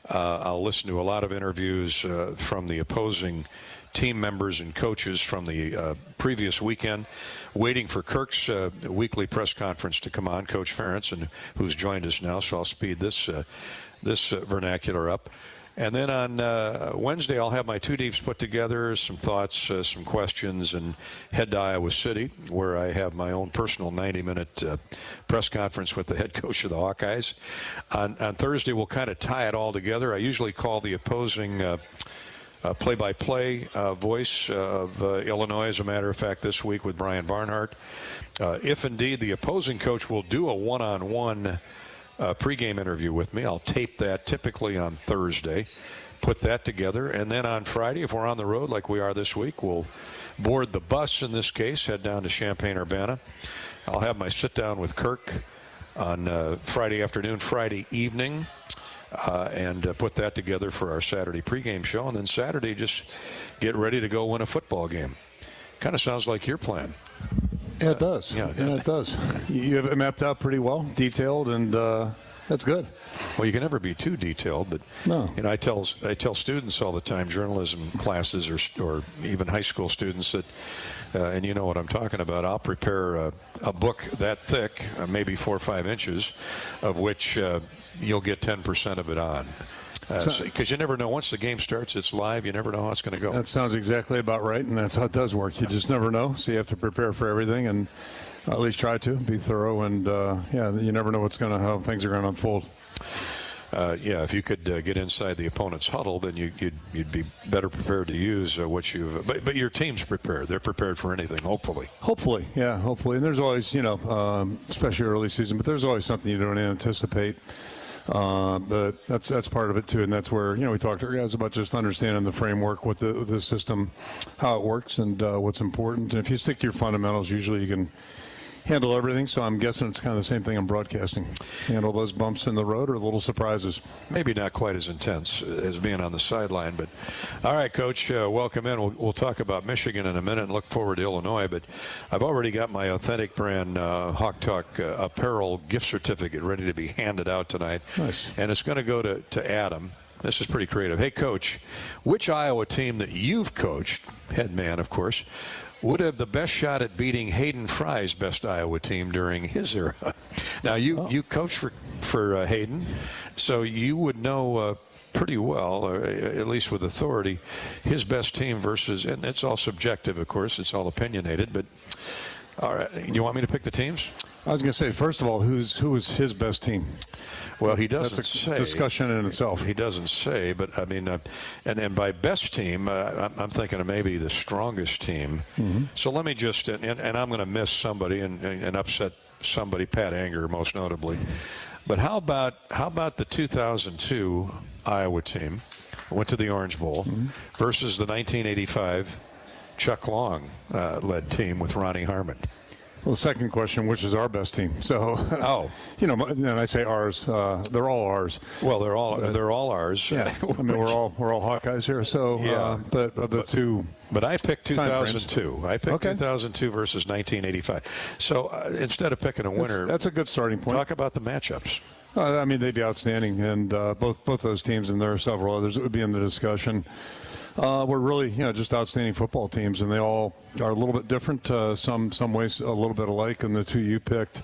Speaker 3: I'll listen to a lot of interviews from the opposing team members and coaches from the previous weekend, waiting for Kirk's weekly press conference to come on, Coach Ferentz, and who's joined us now, so I'll speed this vernacular up. And then on Wednesday, I'll have my two deeps put together, some thoughts, some questions, and head to Iowa City, where I have my own personal 90-minute press conference with the head coach of the Hawkeyes. On Thursday, we'll kind of tie it all together. I usually call the opposing play-by-play voice of Illinois, as a matter of fact, this week with Brian Barnhart. If indeed the opposing coach will do a one-on-one pregame interview with me, I'll tape that typically on Thursday, put that together, and then on Friday, if we're on the road like we are this week, we'll board the bus in this case, head down to Champaign-Urbana. I'll have my sit-down with Kirk on Friday afternoon, Friday evening, and put that together for our Saturday pregame show, and then Saturday just get ready to go win a football game. Kind of sounds like your plan.
Speaker 2: Yeah, it does. Yeah, it does. You have it mapped out pretty well, detailed, and that's good.
Speaker 3: Well, you can never be too detailed, but
Speaker 2: no.
Speaker 3: I tell students all the time, journalism classes or even high school students, that, and you know what I'm talking about, I'll prepare a book that thick, maybe 4 or 5 inches, of which you'll get 10% of it on. Because you never know. Once the game starts, it's live. You never know how it's going to go.
Speaker 2: That sounds exactly about right, and that's how it does work. You just never know, so you have to prepare for everything, and at least try to be thorough. And you never know how things are going to unfold.
Speaker 3: If you could get inside the opponent's huddle, then you'd be better prepared to use what you've. But your team's prepared. They're prepared for anything. Hopefully.
Speaker 2: Hopefully. And there's always, especially early season, but there's always something you don't anticipate. But that's part of it too, and that's where we talk to our guys about just understanding the framework, what the system, how it works, and what's important. And if you stick to your fundamentals, usually you can handle everything. So I'm guessing it's kind of the same thing in broadcasting. Handle those bumps in the road or little surprises.
Speaker 3: Maybe not quite as intense as being on the sideline, but all right, Coach, welcome in. We'll talk about Michigan in a minute and look forward to Illinois, but I've already got my Authentic Brand Hawk Talk apparel gift certificate ready to be handed out tonight.
Speaker 2: Nice.
Speaker 3: And it's going to go to Adam. This is pretty creative. Hey, Coach, which Iowa team that you've coached, head man, of course, would have the best shot at beating Hayden Fry's best Iowa team during his era? Now, you coached for Hayden, so you would know pretty well, at least with authority, his best team versus, and it's all subjective, of course, it's all opinionated, but all right, you want me to pick the teams?
Speaker 2: I was going to say, first of all, who was his best team?
Speaker 3: Well, he doesn't
Speaker 2: That's a
Speaker 3: say.
Speaker 2: Discussion in itself.
Speaker 3: He doesn't say, but I mean, and by best team, I'm thinking of maybe the strongest team.
Speaker 2: Mm-hmm.
Speaker 3: So let me just, and I'm going to miss somebody and upset somebody, Pat Anger most notably. But how about the 2002 Iowa team? went to the Orange Bowl, versus the 1985 Chuck Long led team with Ronnie Harmon.
Speaker 2: Well, the second question, which is our best team? So, you know, and I say ours. They're all ours.
Speaker 3: Well, they're all ours.
Speaker 2: Yeah, I mean, we're all Hawkeyes here. So,
Speaker 3: yeah.
Speaker 2: But of the two.
Speaker 3: But I picked 2002. I picked 2002 versus 1985. So instead of picking a winner,
Speaker 2: that's a good starting point.
Speaker 3: Talk about the matchups.
Speaker 2: I mean, they'd be outstanding, and both those teams, and there are several others that would be in the discussion. We're really, just outstanding football teams, and they all are a little bit different. Some ways a little bit alike, and the two you picked,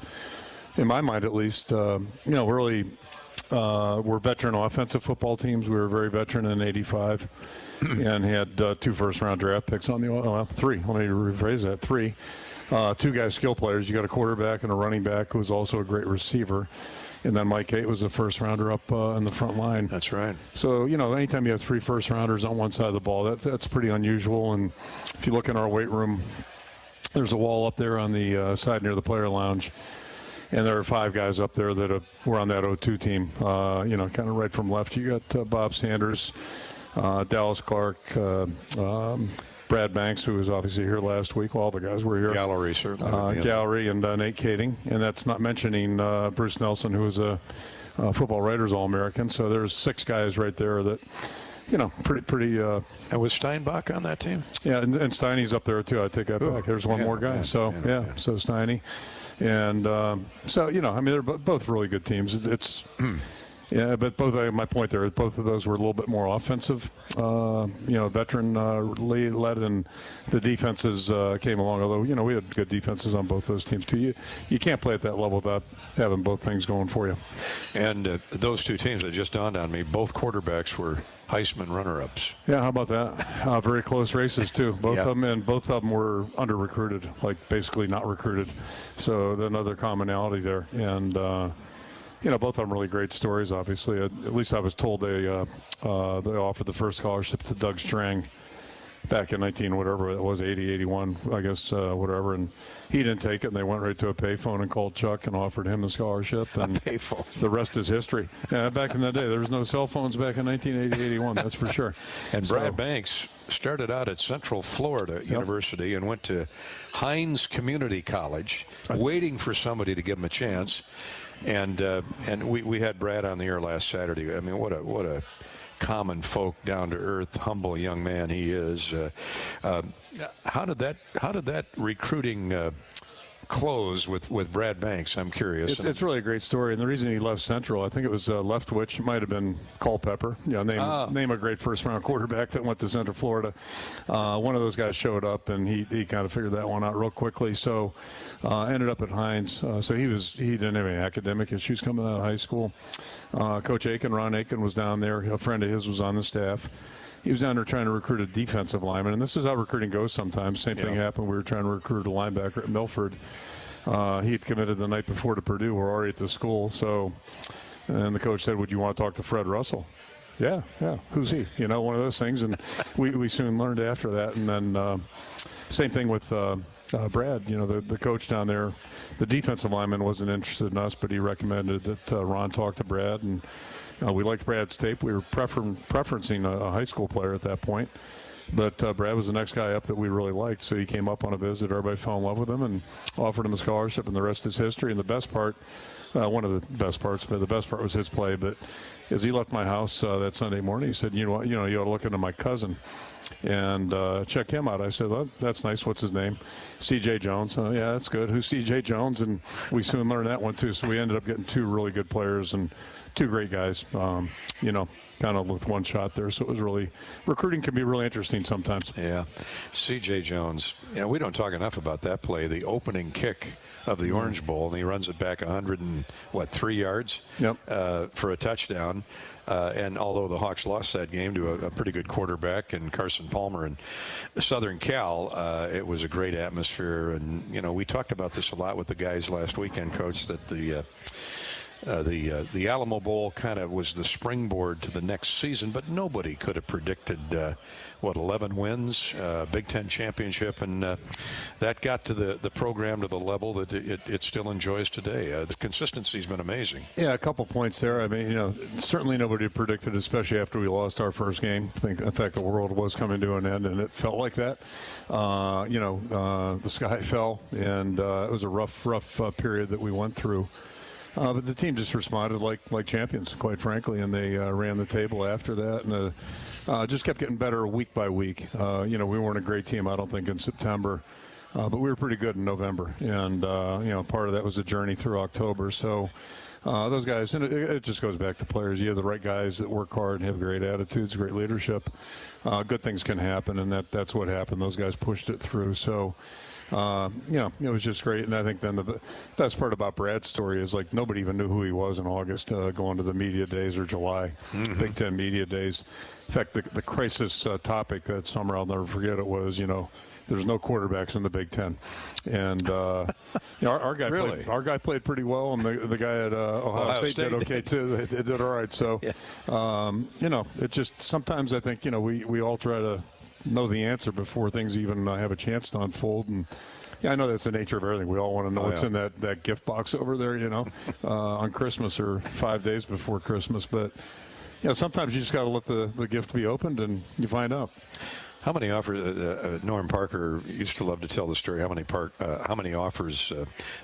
Speaker 2: in my mind at least, really we're veteran offensive football teams. We were very veteran in '85, and had 2 first-round draft picks on the 3. Let me rephrase that: 3. 2 guys, skill players. You got a quarterback and a running back who was also a great receiver. And then Mike Kate was a first-rounder up in the front line.
Speaker 3: That's right.
Speaker 2: So, anytime you have 3 first-rounders on one side of the ball, that's pretty unusual. And if you look in our weight room, there's a wall up there on the side near the player lounge. And there are 5 guys up there that were on that 02 team, kind of right from left. You got Bob Sanders, Dallas Clark, Brad Banks, who was obviously here last week. All the guys were here.
Speaker 3: Gallery, certainly.
Speaker 2: Gallery and Nate Kading. And that's not mentioning Bruce Nelson, who was a Football Writers All-American. So there's 6 guys right there that, pretty. And
Speaker 3: was Steinbach on that team?
Speaker 2: Yeah, and Steiny's up there, too. I take that back. There's one more guy. So Steiny. And they're both really good teams. It's Yeah, but my point there is both of those were a little bit more offensive, veteran led, and the defenses came along. Although we had good defenses on both those teams too. You can't play at that level without having both things going for you.
Speaker 3: And those 2 teams that just dawned on me, both quarterbacks were Heisman runner-ups.
Speaker 2: Yeah, how about that? Very close races too. Both of them, and both of them were under-recruited, like basically not recruited. So another commonality there, and. Both of them really great stories, obviously. At least I was told they offered the first scholarship to Doug Strang back in 80, 81, I guess, whatever. And he didn't take it, and they went right to a payphone and called Chuck and offered him the scholarship. And
Speaker 3: a payphone.
Speaker 2: The rest is history. Yeah, back in the day, there was no cell phones back in 1980, 81, that's for sure.
Speaker 3: And Brad Banks started out at Central Florida University and went to Hines Community College, waiting for somebody to give him a chance. And we had Brad on the air last Saturday. I mean, what a common folk, down to earth, humble young man he is. How did that recruiting close with Brad Banks? I'm curious.
Speaker 2: It's really a great story, and the reason he left Central, I think it was Leftwich. It might have been Culpepper. Name a great first-round quarterback that went to Central Florida. One of those guys showed up, and he kind of figured that one out real quickly. So ended up at Hines. So he didn't have any academic issues coming out of high school. Coach Ron Aiken was down there. A friend of his was on the staff. He was down there trying to recruit a defensive lineman, and this is how recruiting goes sometimes. Same thing happened. We were trying to recruit a linebacker at Milford. He had committed the night before to Purdue. We're already at the school. And the coach said, "Would you want to talk to Fred Russell?" Yeah. Who's he? One of those things. And we soon learned after that. And then same thing with Brad. The coach down there, the defensive lineman wasn't interested in us, but he recommended that Ron talk to Brad. And we liked Brad's tape. We were preferencing a high school player at that point. But Brad was the next guy up that we really liked. So he came up on a visit. Everybody fell in love with him and offered him a scholarship, and the rest is history. And the best part, one of the best parts, but the best part was his play. But as he left my house that Sunday morning, he said, you ought to look into my cousin and check him out. I said, well, that's nice. What's his name? C.J. Jones. Oh, yeah, that's good. Who's C.J. Jones? And we soon learned that one, too. So we ended up getting 2 really good players and 2 great guys, kind of with one shot there. So it was really, recruiting can be really interesting sometimes.
Speaker 3: Yeah. C.J. Jones, we don't talk enough about that play, the opening kick of the Orange Bowl, and he runs it back 3 yards for a touchdown. And although the Hawks lost that game to a pretty good quarterback and Carson Palmer and Southern Cal, it was a great atmosphere. And, we talked about this a lot with the guys last weekend, Coach, that the Alamo Bowl kind of was the springboard to the next season, but nobody could have predicted 11 wins, Big Ten championship, and that got to the program to the level that it still enjoys today. The consistency's been amazing.
Speaker 2: Yeah, a couple points there. I mean, certainly nobody predicted, especially after we lost our first game. I think, in fact, the world was coming to an end, and it felt like that. The sky fell, and it was a rough period that we went through. But the team just responded like champions, quite frankly, and they ran the table after that, and just kept getting better week by week. We weren't a great team, I don't think, in September, but we were pretty good in November, and part of that was a journey through October. So those guys, and it just goes back to players. You have the right guys that work hard and have great attitudes, great leadership. Good things can happen, and that's what happened. Those guys pushed it through. So. It was just great, and I think then the best part about Brad's story is nobody even knew who he was in August, going to the media days or July, Big Ten media days. In fact, the crisis topic that summer, I'll never forget it, was there's no quarterbacks in the Big Ten, and our guy
Speaker 3: really?
Speaker 2: our guy played pretty well, and the guy at Ohio State did okay too. They did all right. So it just sometimes I think we all try to know the answer before things even have a chance to unfold. And I know that's the nature of everything. We all want to know what's in that gift box over there, on Christmas or 5 days before Christmas. But sometimes you just got to let the gift be opened, and you find out.
Speaker 3: How many offers? Norm Parker used to love to tell the story. How many offers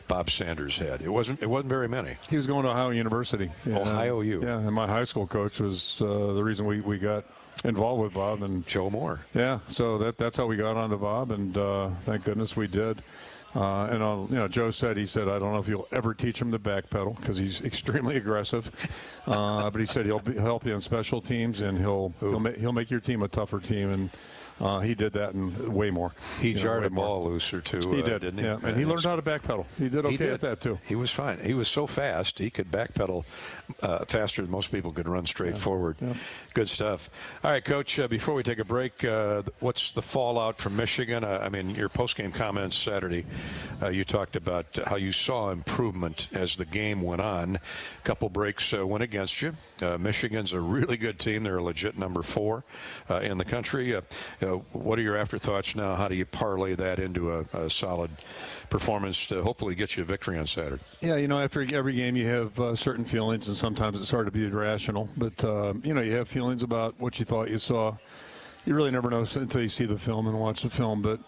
Speaker 3: Bob Sanders had? It wasn't very many.
Speaker 2: He was going to Ohio University.
Speaker 3: Ohio U.
Speaker 2: Yeah, and my high school coach was the reason we got involved with Bob, and
Speaker 3: Joe Moore.
Speaker 2: Yeah, so that's how we got onto Bob, and thank goodness we did. Joe said, I don't know if you'll ever teach him to backpedal because he's extremely aggressive, but he said he'll help you in special teams, and he'll make your team a tougher team, and he did that and way more.
Speaker 3: He jarred a ball looser too.
Speaker 2: He did,
Speaker 3: didn't he?
Speaker 2: Yeah, and he learned how to backpedal. He did okay at that too.
Speaker 3: He was fine. He was so fast. He could backpedal faster than most people could run straight forward. Yeah. Good stuff. All right, Coach. Before we take a break, what's the fallout from Michigan? Your postgame comments Saturday, you talked about how you saw improvement as the game went on. A couple breaks went against you. Michigan's a really good team. They're a legit number 4 in the country. What are your afterthoughts now? How do you parlay that into a solid performance to hopefully get you a victory on Saturday?
Speaker 2: Yeah, after every game you have certain feelings, and sometimes it's hard to be irrational. But, you have feelings about what you thought you saw. You really never know until you see the film and watch the film. But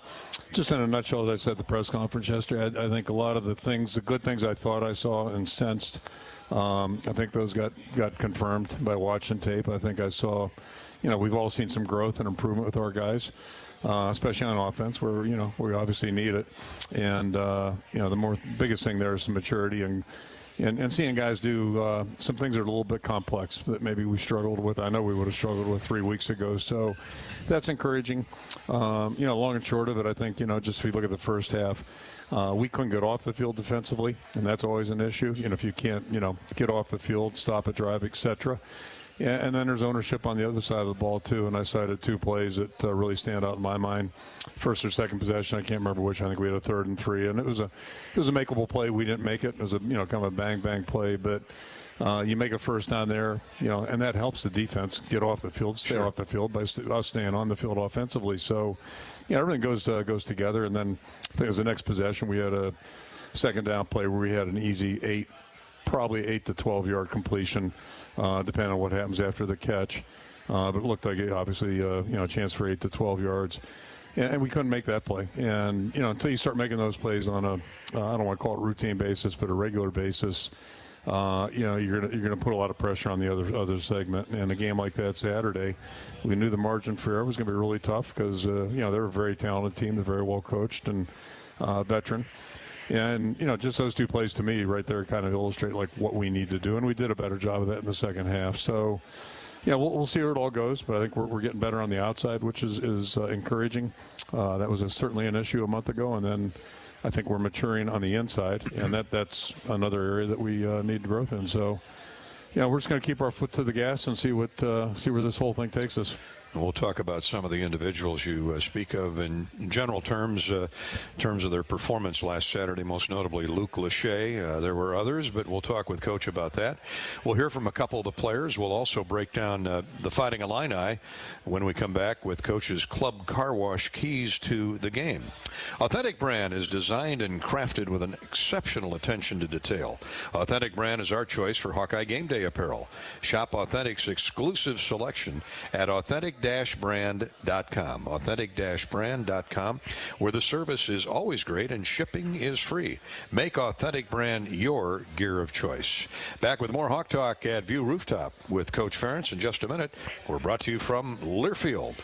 Speaker 2: just in a nutshell, as I said at the press conference yesterday, I think a lot of the good things I thought I saw and sensed, I think those got confirmed by watching tape. I think I saw, we've all seen some growth and improvement with our guys, especially on offense where, we obviously need it. And, the biggest thing there is some maturity and seeing guys do some things that are a little bit complex that maybe we struggled with. I know we would have struggled with 3 weeks ago. So that's encouraging. Long and short of it, I think, just if you look at the first half, we couldn't get off the field defensively, and that's always an issue. If you can't, get off the field, stop a drive, etc. Yeah, and then there's ownership on the other side of the ball too. And I cited 2 plays that really stand out in my mind. First or second possession, I can't remember which. I think we had a 3rd and 3, and it was a makeable play. We didn't make it. It was a kind of a bang play, but you make a first down there, and that helps the defense get off the field, stay off the field by us staying on the field offensively. So, everything goes together. And then I think it was the next possession we had a second down play where we had an easy probably 8 to 12 yard completion, depending on what happens after the catch. But it looked like obviously a chance for 8 to 12 yards. And we couldn't make that play. And, until you start making those plays on I don't want to call it routine basis, but a regular basis, you're going to put a lot of pressure on the other segment. And a game like that Saturday, we knew the margin for error was going to be really tough because, they're a very talented team. They're very well coached and veteran. And, just those 2 plays to me right there kind of illustrate what we need to do. And we did a better job of that in the second half. So, we'll see where it all goes. But I think we're getting better on the outside, which is encouraging. That was certainly an issue a month ago. And then I think we're maturing on the inside. And that's another area that we need growth in. So, we're just going to keep our foot to the gas and see where this whole thing takes us.
Speaker 3: We'll talk about some of the individuals you speak of in general terms, of their performance last Saturday, most notably Luke Lachey. There were others, but we'll talk with Coach about that. We'll hear from a couple of the players. We'll also break down the Fighting Illini when we come back with Coach's Club Car Wash keys to the game. Authentic Brand is designed and crafted with an exceptional attention to detail. Authentic Brand is our choice for Hawkeye Game Day apparel. Shop Authentic's exclusive selection at authentic-brand.com. Authentic-brand.com, where the service is always great and shipping is free. Make Authentic Brand your gear of choice. Back with more Hawk Talk at View Rooftop with Coach Ferentz in just a minute. We're brought to you from Learfield.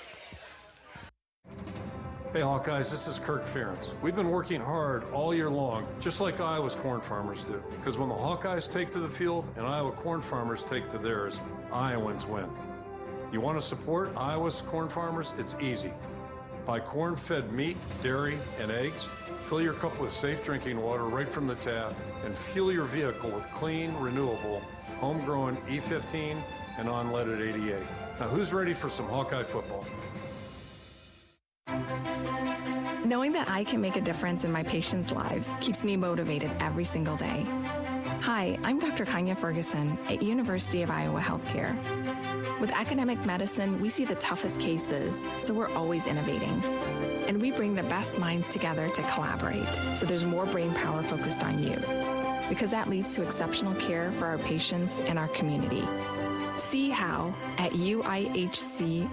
Speaker 4: Hey Hawkeyes, this is Kirk Ferentz. We've been working hard all year long, just like Iowa's corn farmers do. Because when the Hawkeyes take to the field and Iowa corn farmers take to theirs, Iowans win. You want to support Iowa's corn farmers? It's easy. Buy corn-fed meat, dairy, and eggs. Fill your cup with safe drinking water right from the tap, and fuel your vehicle with clean, renewable, homegrown E15 and unleaded 88. Now who's ready for some Hawkeye football?
Speaker 5: Knowing that I can make a difference in my patients' lives keeps me motivated every single day. Hi, I'm Dr. Kanya Ferguson at University of Iowa Healthcare. With academic medicine, we see the toughest cases, so we're always innovating. And we bring the best minds together to collaborate, so there's more brain power focused on you. Because that leads to exceptional care for our patients and our community. See how at uihc.org.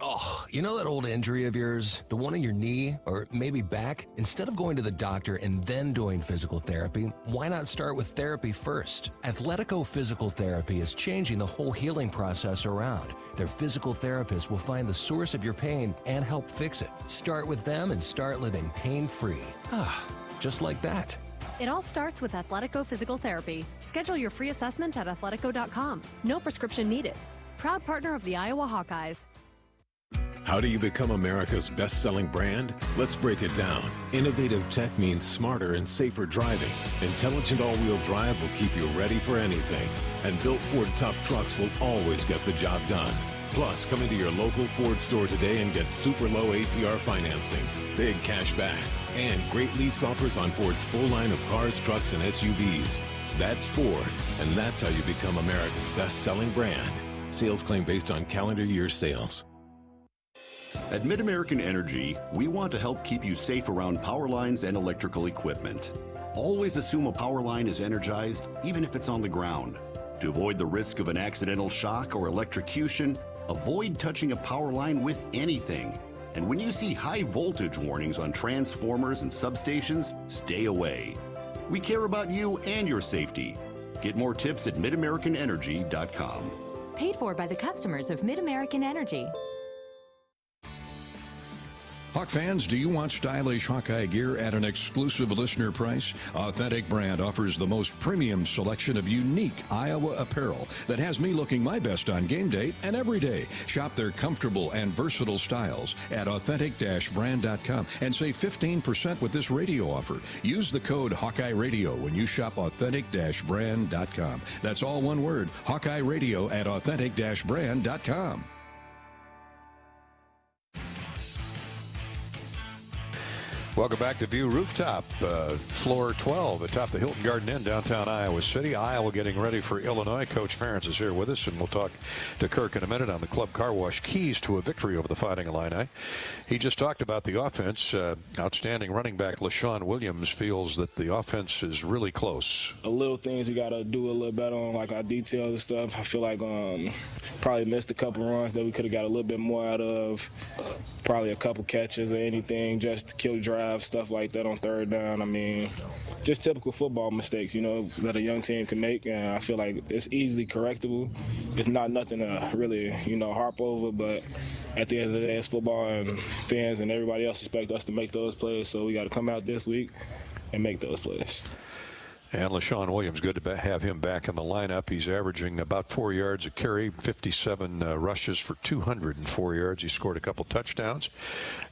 Speaker 6: Oh, you know that old injury of yours? The one in your knee or maybe back? Instead of going to the doctor and then doing physical therapy, why not start with therapy first? Athletico Physical Therapy is changing the whole healing process around. Their physical therapists will find the source of your pain and help fix it. Start with them and start living pain-free. Just like that.
Speaker 7: It all starts with Athletico Physical Therapy. Schedule your free assessment at athletico.com. No prescription needed. Proud partner of the Iowa Hawkeyes.
Speaker 13: How do you become America's best-selling brand? Let's break it down. Innovative tech means smarter and safer driving. Intelligent all-wheel drive will keep you ready for anything. And built Ford tough trucks will always get the job done. Plus, come into your local Ford store today and get super low APR financing, big cash back, and great lease offers on Ford's full line of cars, trucks, and SUVs. That's Ford, and that's how you become America's best-selling brand. Sales claim based on calendar year sales.
Speaker 11: At Mid-American Energy, we want to help keep you safe around power lines and electrical equipment. Always assume a power line is energized, even if it's on the ground. To avoid the risk of an accidental shock or electrocution, avoid touching a power line with anything. And when you see high voltage warnings on transformers and substations, stay away. We care about you and your safety. Get more tips at midamericanenergy.com.
Speaker 26: Paid for by the customers of Mid-American Energy.
Speaker 27: Hawk fans, do you want stylish Hawkeye gear at an exclusive listener price? Authentic Brand offers the most premium selection of unique Iowa apparel that has me looking my best on game day and every day. Shop their comfortable and versatile styles at authentic-brand.com and save 15% with this radio offer. Use the code Hawkeye Radio when you shop authentic-brand.com. That's all one word, Hawkeye Radio at authentic-brand.com.
Speaker 3: Welcome back to View Rooftop, floor 12 atop the Hilton Garden Inn, downtown Iowa City. Iowa getting ready for Illinois. Coach Ferentz is here with us, and we'll talk to Kirk in a minute on the Club Car Wash keys to a victory over the Fighting Illini. He just talked about the offense. Outstanding running back LaShawn Williams feels that the offense is really close.
Speaker 28: A little things we got to do a little better on, like our details and stuff. I feel like probably missed a couple runs that we could have got a little bit more out of. Probably a couple catches or anything just to kill drive, stuff like that on third down. I mean, just typical football mistakes, you know, that a young team can make, and I feel like it's easily correctable. It's not nothing to really, you know, harp over, but at the end of the day, it's football, and fans and everybody else expect us to make those plays, so we got to come out this week and make those plays.
Speaker 3: And LaShawn Williams, good to have him back in the lineup. He's averaging about 4 yards a carry, 57 rushes for 204 yards. He scored a couple touchdowns.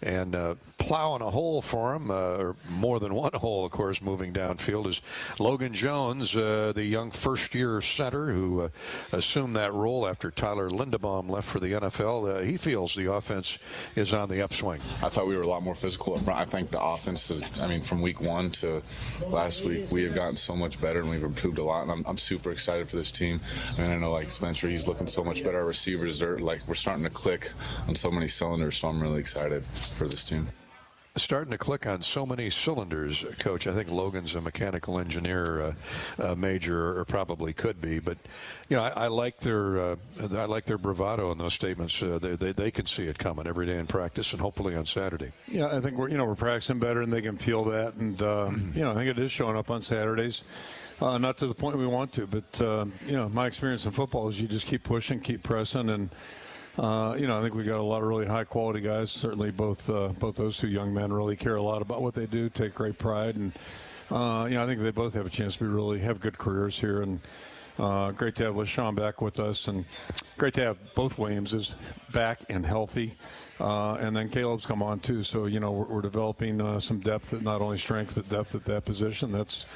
Speaker 3: And plowing a hole for him, or more than one hole, of course, moving downfield, is Logan Jones, the young first-year center who assumed that role after Tyler Linderbaum left for the NFL. He feels the offense is on the upswing.
Speaker 12: I thought we were a lot more physical up front. I think the offense is, from week 1 to last week, we have gotten so much better and we've improved a lot, and I'm super excited for this team. I know like Spencer, he's looking so much better. Our receivers are we're starting to click on so many cylinders, so I'm really excited for this team.
Speaker 3: Starting to click on so many cylinders, Coach. I think Logan's a mechanical engineer major, or probably could be. But I like their bravado in those statements. They can see it coming every day in practice, and hopefully on Saturday.
Speaker 2: Yeah, I think we're practicing better, and they can feel that. And I think it is showing up on Saturdays. Not to the point we want to, but my experience in football is you just keep pushing, keep pressing, and. I think we got a lot of really high-quality guys. Certainly, both those two young men really care a lot about what they do, take great pride, and I think they both have a chance to really have good careers here. And great to have LaShawn back with us, and great to have both Williamses back and healthy. And then Caleb's come on too. So we're developing some depth, at not only strength but depth at that position. That's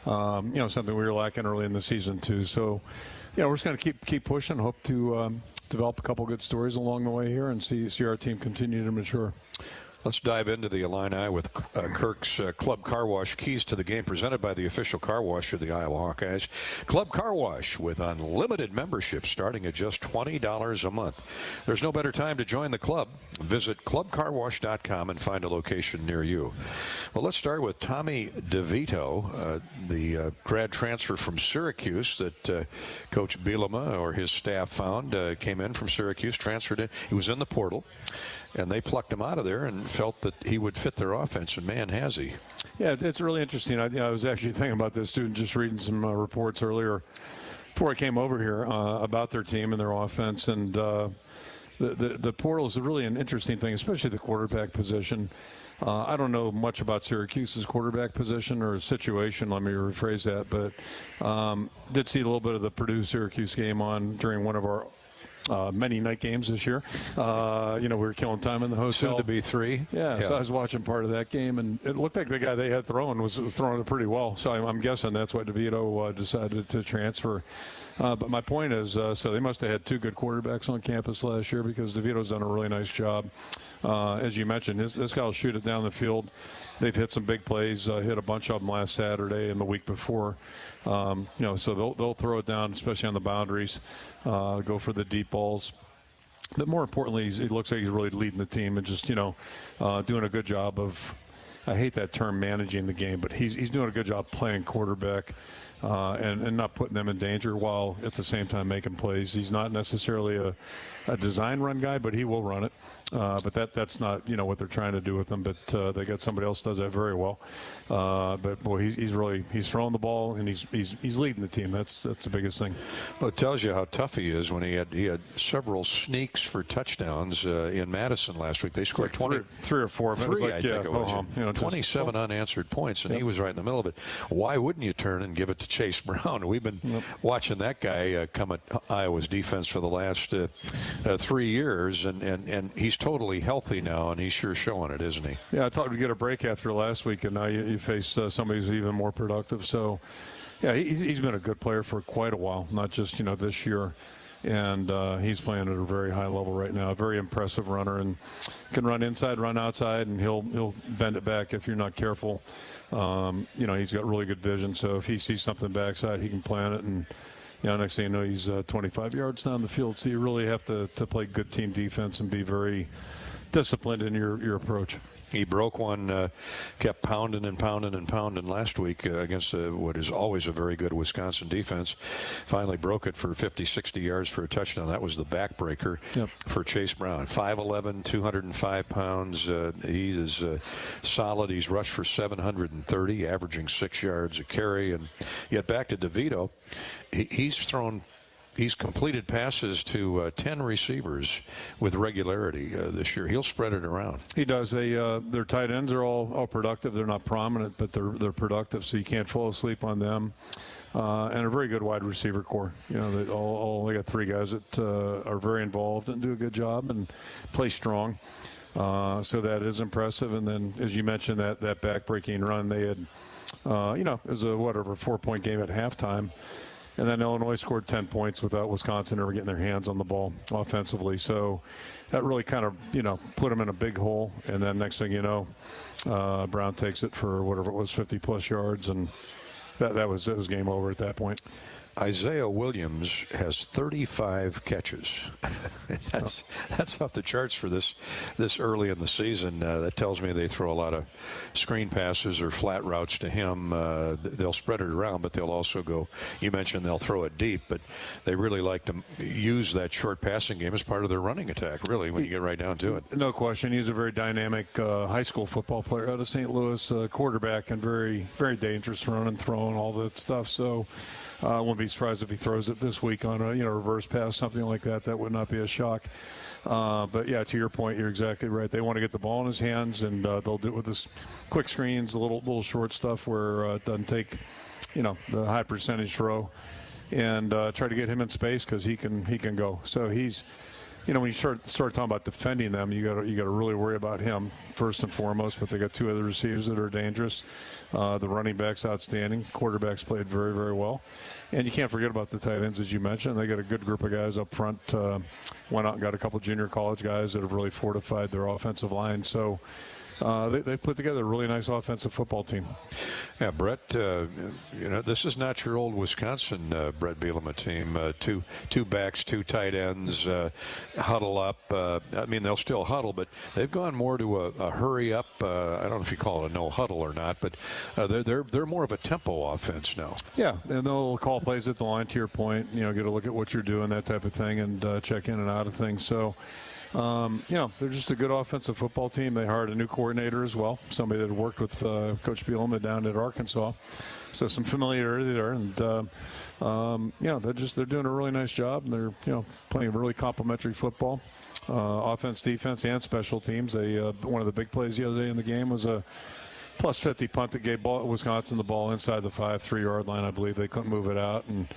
Speaker 2: something we were lacking early in the season too. So we're just going to keep pushing. Hope to develop a couple good stories along the way here and see our team continue to mature.
Speaker 3: Let's dive into the Illini with Kirk's Club Car Wash keys to the game, presented by the official car wash of the Iowa Hawkeyes. Club Car Wash with unlimited membership starting at just $20 a month. There's no better time to join the club. Visit clubcarwash.com and find a location near you. Well, let's start with Tommy DeVito, the grad transfer from Syracuse that Coach Bielema or his staff found, came in from Syracuse, transferred in. He was in the portal. And they plucked him out of there and felt that he would fit their offense, and man, has he.
Speaker 2: Yeah, it's really interesting. I was actually thinking about this, too, just reading some reports earlier before I came over here about their team and their offense. And the portal is really an interesting thing, especially the quarterback position. I don't know much about Syracuse's quarterback position or situation. Let me rephrase that. But did see a little bit of the Purdue-Syracuse game on during one of our many night games this year. We were killing time in the hotel.
Speaker 3: Soon to be 3.
Speaker 2: Yeah, so I was watching part of that game, and it looked like the guy they had throwing was throwing it pretty well. So I'm guessing that's why DeVito decided to transfer. But my point is, so they must have had 2 good quarterbacks on campus last year, because DeVito's done a really nice job. As you mentioned, this guy will shoot it down the field. They've hit some big plays, hit a bunch of them last Saturday and the week before. So they'll throw it down, especially on the boundaries, go for the deep balls. But more importantly, it looks like he's really leading the team and just, doing a good job of, I hate that term, managing the game, but he's doing a good job playing quarterback and not putting them in danger while at the same time making plays. He's not necessarily a design run guy, but he will run it. But that's not what they're trying to do with him. But they got somebody else who does that very well. But boy, he's throwing the ball and he's leading the team. That's the biggest thing.
Speaker 3: Well, it tells you how tough he is when he had several sneaks for touchdowns in Madison last week. They scored
Speaker 2: 3 or 4.
Speaker 3: 3, I think it was. 27 unanswered points, and he was right in the middle of it. Why wouldn't you turn and give it to Chase Brown? We've been watching that guy come at Iowa's defense for the last 3 years, and he's totally healthy now, and he's sure showing it, isn't he?
Speaker 2: Yeah, I thought we'd get a break after last week, and now you face somebody who's even more productive. So, yeah, he's been a good player for quite a while, not just this year. And he's playing at a very high level right now. A very impressive runner, and can run inside, run outside, and he'll bend it back if you're not careful. He's got really good vision, so if he sees something backside, he can plant it, and next thing you know, he's 25 yards down the field. So you really have to play good team defense and be very disciplined in your approach.
Speaker 3: He broke one, kept pounding and pounding and pounding last week against what is always a very good Wisconsin defense. Finally broke it for 50, 60 yards for a touchdown. That was the backbreaker for Chase Brown. 5'11", 205 pounds. He is solid. He's rushed for 730, averaging 6 yards a carry. And yet back to DeVito, he's thrown He's completed passes to 10 receivers with regularity this year. He'll spread it around.
Speaker 2: He does. Their tight ends are all productive. They're not prominent, but they're productive, so you can't fall asleep on them. And a very good wide receiver core. You know, they got 3 guys that are very involved and do a good job and play strong. So that is impressive. And then, as you mentioned, that back-breaking run, they had, it was a 4-point game at halftime. And then Illinois scored 10 points without Wisconsin ever getting their hands on the ball offensively. So that really kind of, put them in a big hole. And then next thing you know, Brown takes it for whatever it was, 50-plus yards. And that was game over at that point.
Speaker 3: Isaiah Williams has 35 catches. That's off the charts for this early in the season. That tells me they throw a lot of screen passes or flat routes to him. They'll spread it around, but they'll also go. You mentioned they'll throw it deep, but they really like to use that short passing game as part of their running attack. Really, when you get right down to it.
Speaker 2: No question, he's a very dynamic high school football player out of St. Louis, quarterback, and very, very dangerous running, throwing, all that stuff. So. I wouldn't be surprised if he throws it this week on a reverse pass, something like that. That would not be a shock. But yeah, to your point, you're exactly right. They want to get the ball in his hands, and they'll do it with this quick screens, little short stuff where it doesn't take, the high percentage throw, and try to get him in space because he can go. So he's. When you start talking about defending them, you got to really worry about him first and foremost. But they got 2 other receivers that are dangerous. The running back's outstanding. Quarterbacks played very, very well, and you can't forget about the tight ends, as you mentioned. They got a good group of guys up front. Went out and got a couple junior college guys that have really fortified their offensive line. So. They put together a really nice offensive football team.
Speaker 3: Yeah, Brett, this is not your old Wisconsin Brett Bielema team. Two backs, 2 tight ends, huddle up. They'll still huddle, but they've gone more to a hurry up. I don't know if you call it a no huddle or not, but they're more of a tempo offense now.
Speaker 2: Yeah, and they'll call plays at the line, to your point. Get a look at what you're doing, that type of thing, and check in and out of things. So. They're just a good offensive football team. They hired a new coordinator as well, somebody that had worked with Coach Bielema down at Arkansas. So some familiarity there, and they're doing a really nice job, and they're playing really complimentary football, offense, defense, and special teams. They one of the big plays the other day in the game was a plus 50 punt that gave Wisconsin the ball inside the 3-yard line. I believe they couldn't move it out, and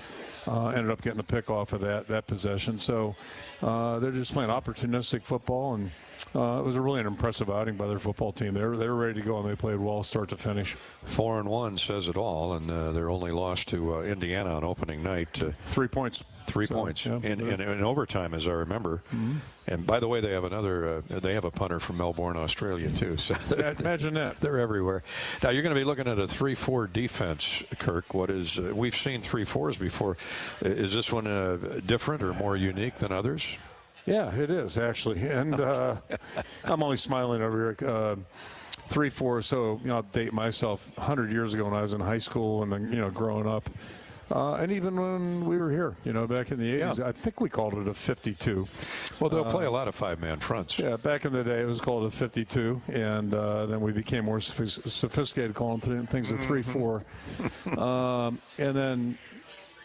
Speaker 2: ended up getting a pick off of that possession. So they're just playing opportunistic football, and it was an impressive outing by their football team. They were ready to go, and they played well start to finish.
Speaker 3: 4-1 says it all, and their only loss to Indiana on opening night.
Speaker 2: 3 points.
Speaker 3: 3 points in overtime, as I remember.
Speaker 2: Mm-hmm.
Speaker 3: And by the way, they have a punter from Melbourne, Australia, too. So
Speaker 2: imagine that.
Speaker 3: They're everywhere. Now you're going to be looking at a 3-4 defense, Kirk. We've seen 3-4s before. Is this one different or more unique than others?
Speaker 2: Yeah, it is actually, and I'm only smiling over here. 3-4. So I'll date myself. 100 years ago when I was in high school and then growing up. And even when we were here, back in the 80s, I think we called it a 52.
Speaker 3: Well, they'll play a lot of 5-man fronts.
Speaker 2: Yeah, back in the day, it was called a 52, and then we became more sophisticated, calling things a 3-4. And then,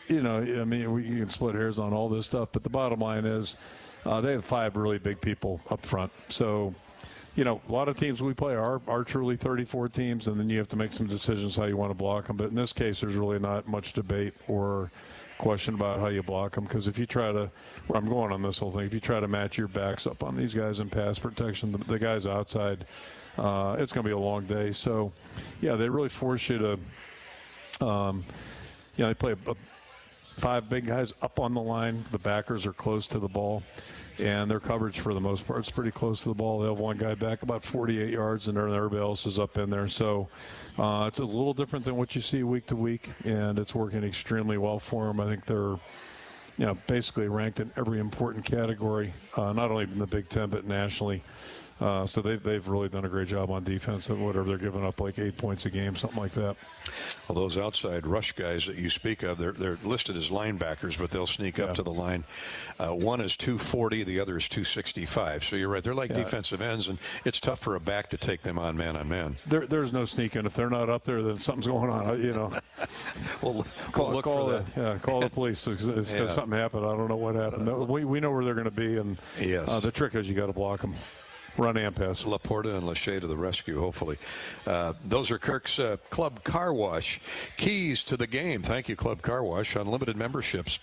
Speaker 2: we can split hairs on all this stuff, but the bottom line is they have 5 really big people up front. So, a lot of teams we play are truly 34 teams, and then you have to make some decisions how you want to block them. But in this case, there's really not much debate or question about how you block them, because if you try to, where I'm going on this whole thing, if you try to match your backs up on these guys in pass protection, the guys outside, it's going to be a long day. So, yeah, they really force you to, they play 5 big guys up on the line. The backers are close to the ball. And their coverage, for the most part, is pretty close to the ball. They have one guy back about 48 yards, and everybody else is up in there. So it's a little different than what you see week to week, and it's working extremely well for them. I think they're, basically ranked in every important category, not only in the Big Ten but nationally. So they've really done a great job on defense, and whatever they're giving up, like 8 points a game, something like that.
Speaker 3: Well, those outside rush guys that you speak of, they're listed as linebackers, but they'll sneak up to the line. One is 240, the other is 265. So you're right, they're like defensive ends, and it's tough for a back to take them on man on man.
Speaker 2: There's no sneaking. If they're not up there, then something's going on. You know,
Speaker 3: we'll
Speaker 2: call the police because something happened. I don't know what happened. We know where they're going to be, and the trick is you got to block them. Run and pass.
Speaker 3: Laporta and Lachey to the rescue, hopefully. Those are Kirk's Club Car Wash keys to the game. Thank you, Club Car Wash. Unlimited memberships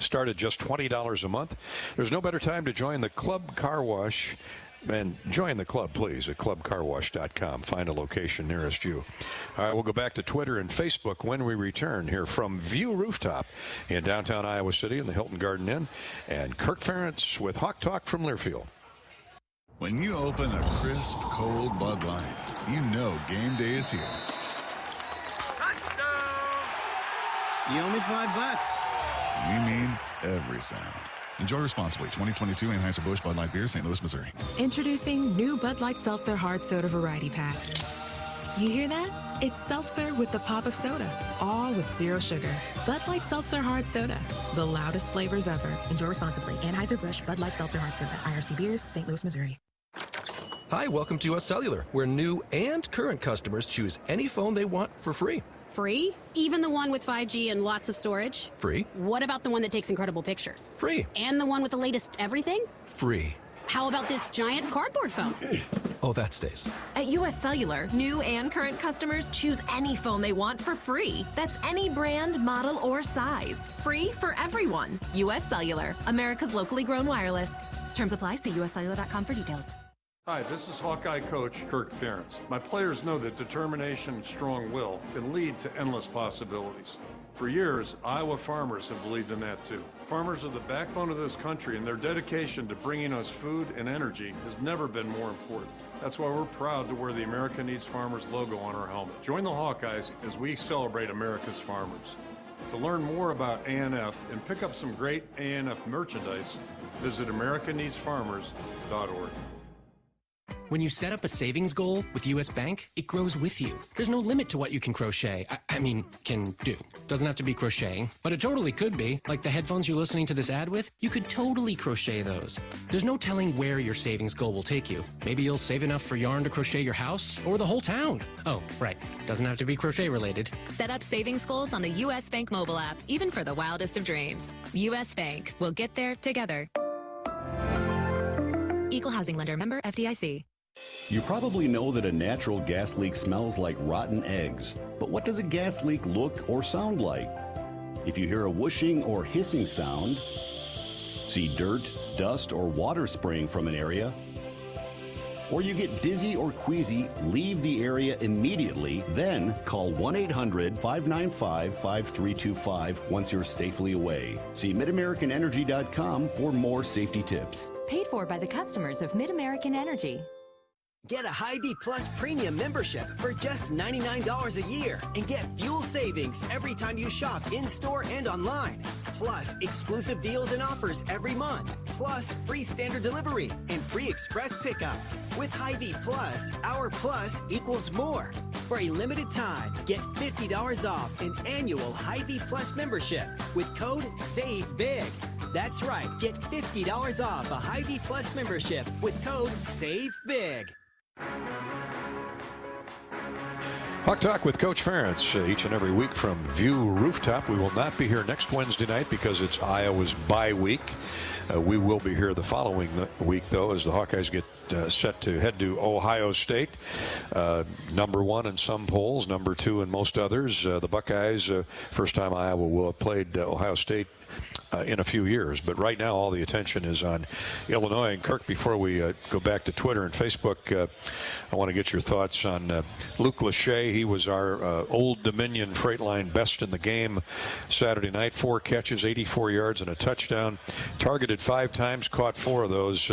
Speaker 3: start at just $20 a month. There's no better time to join the Club Car Wash. And join the club, please, at clubcarwash.com. Find a location nearest you. All right, we'll go back to Twitter and Facebook when we return here from View Rooftop in downtown Iowa City in the Hilton Garden Inn. And Kirk Ferentz with Hawk Talk from Learfield.
Speaker 8: When you open a crisp, cold Bud Light, you know game day is here.
Speaker 9: You owe me $5.
Speaker 8: We mean every sound. Enjoy responsibly. 2022 Anheuser-Busch Bud Light Beer, St. Louis, Missouri.
Speaker 10: Introducing new Bud Light Seltzer Hard Soda Variety Pack. You hear that? It's seltzer with the pop of soda, all with zero sugar. Bud Light Seltzer Hard Soda, the loudest flavors ever. Enjoy responsibly. Anheuser-Busch Bud Light Seltzer Hard Soda, IRC Beers, St. Louis, Missouri.
Speaker 1: Hi, welcome to US Cellular, where new and current customers choose any phone they want for free.
Speaker 15: Free? Even the one with 5G and lots of storage?
Speaker 1: Free.
Speaker 15: What about the one that takes incredible pictures?
Speaker 1: Free.
Speaker 15: And the one with the latest everything?
Speaker 1: Free.
Speaker 15: How about this giant cardboard phone?
Speaker 1: Oh, that stays.
Speaker 16: At US Cellular, new and current customers choose any phone they want for free. That's any brand, model, or size. Free for everyone. US Cellular, America's locally grown wireless. Terms apply. See uscellular.com for details.
Speaker 4: Hi, this is Hawkeye coach Kirk Ferentz. My players know that determination and strong will can lead to endless possibilities. For years, Iowa farmers have believed in that too. Farmers are the backbone of this country, and their dedication to bringing us food and energy has never been more important. That's why we're proud to wear the America Needs Farmers logo on our helmet. Join the Hawkeyes as we celebrate America's farmers. To learn more about ANF and pick up some great ANF merchandise, visit americaneedsfarmers.org.
Speaker 17: When you set up a savings goal with U.S. Bank, it grows with you. There's no limit to what you can crochet. Can do. Doesn't have to be crocheting, but it totally could be. Like the headphones you're listening to this ad with, you could totally crochet those. There's no telling where your savings goal will take you. Maybe you'll save enough for yarn to crochet your house or the whole town. Oh, right. Doesn't have to be crochet related.
Speaker 16: Set up savings goals on the U.S. Bank mobile app, even for the wildest of dreams. U.S. Bank. We'll get there together. Equal housing lender, member FDIC.
Speaker 11: You probably know that a natural gas leak smells like rotten eggs. But what does a gas leak look or sound like? If you hear a whooshing or hissing sound, see dirt, dust, or water spraying from an area, or you get dizzy or queasy, leave the area immediately, then call 1-800-595-5325 once you're safely away. See MidAmericanEnergy.com for more safety tips.
Speaker 26: Paid for by the customers of Mid-American Energy.
Speaker 18: Get a Hy-Vee Plus Premium membership for just $99 a year and get fuel savings every time you shop in-store and online. Plus, exclusive deals and offers every month. Plus, free standard delivery and free express pickup. With Hy-Vee Plus, our plus equals more. For a limited time, get $50 off an annual Hy-Vee Plus membership with code SAVEBIG. That's right, get $50 off a Hy-Vee Plus membership with code SAVEBIG.
Speaker 3: Hawk Talk with Coach Ferentz each and every week from View Rooftop. We will not be here next Wednesday night because it's Iowa's bye week. We will be here the following week, though, as the Hawkeyes get set to head to Ohio State. Number one in some polls, number two in most others. The Buckeyes, first time Iowa will have played Ohio State in a few years. But right now, all the attention is on Illinois. And Kirk, before we go back to Twitter and Facebook, I want to get your thoughts on Luke Lachey. He was our Old Dominion Freight Line best in the game Saturday night. 4 catches, 84 yards, and a touchdown. Targeted 5 times, caught 4 of those.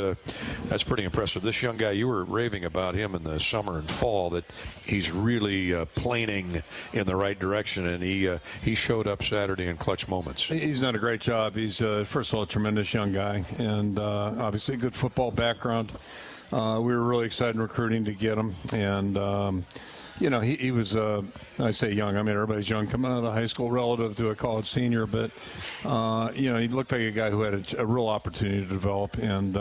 Speaker 3: That's pretty impressive. This young guy, you were raving about him in the summer and fall, that he's really planing in the right direction, and he showed up Saturday in clutch moments.
Speaker 2: He's done a great job. He's, first of all, a tremendous young guy, and obviously a good football background. we were really excited in recruiting to get him. And, he was, I say young. I mean, everybody's young coming out of high school relative to a college senior. But, he looked like a guy who had a real opportunity to develop. And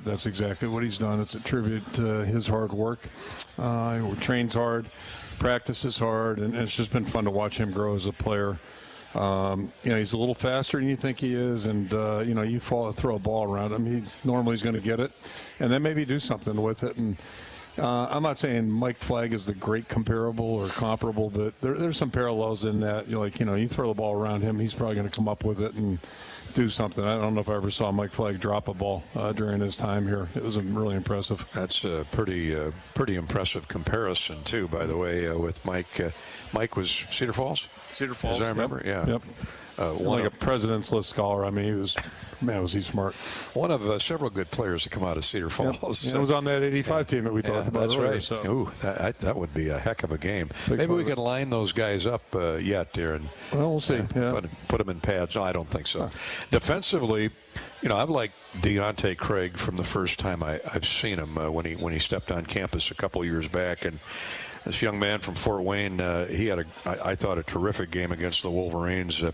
Speaker 2: that's exactly what he's done. It's a tribute to his hard work. He trains hard, practices hard, and it's just been fun to watch him grow as a player. He's a little faster than you think he is, and you throw a ball around him, he normally is going to get it, and then maybe do something with it. And I'm not saying Mike Flagg is the great comparable or comparable, but there's some parallels in that. You throw the ball around him, he's probably going to come up with it and do something. I don't know if I ever saw Mike Flagg drop a ball during his time here. It was really impressive.
Speaker 3: That's a pretty impressive comparison too, by the way, with Mike. Mike was Cedar Falls, as I remember.
Speaker 2: Yep.
Speaker 3: Yeah.
Speaker 2: Yep. Like a President's List scholar. I mean, was he smart.
Speaker 3: One of several good players to come out of Cedar Falls.
Speaker 2: Yep. It was on that 85 team that we talked about
Speaker 3: that's
Speaker 2: earlier.
Speaker 3: Right.
Speaker 2: So.
Speaker 3: Ooh, that would be a heck of a game. Maybe we can line those guys up yet, Darren.
Speaker 2: Well, we'll see.
Speaker 3: Put them in pads. No, I don't think so. Defensively, I've liked Deontay Craig from the first time I've seen him when he stepped on campus a couple years back. And this young man from Fort Wayne, he had I thought a terrific game against the Wolverines.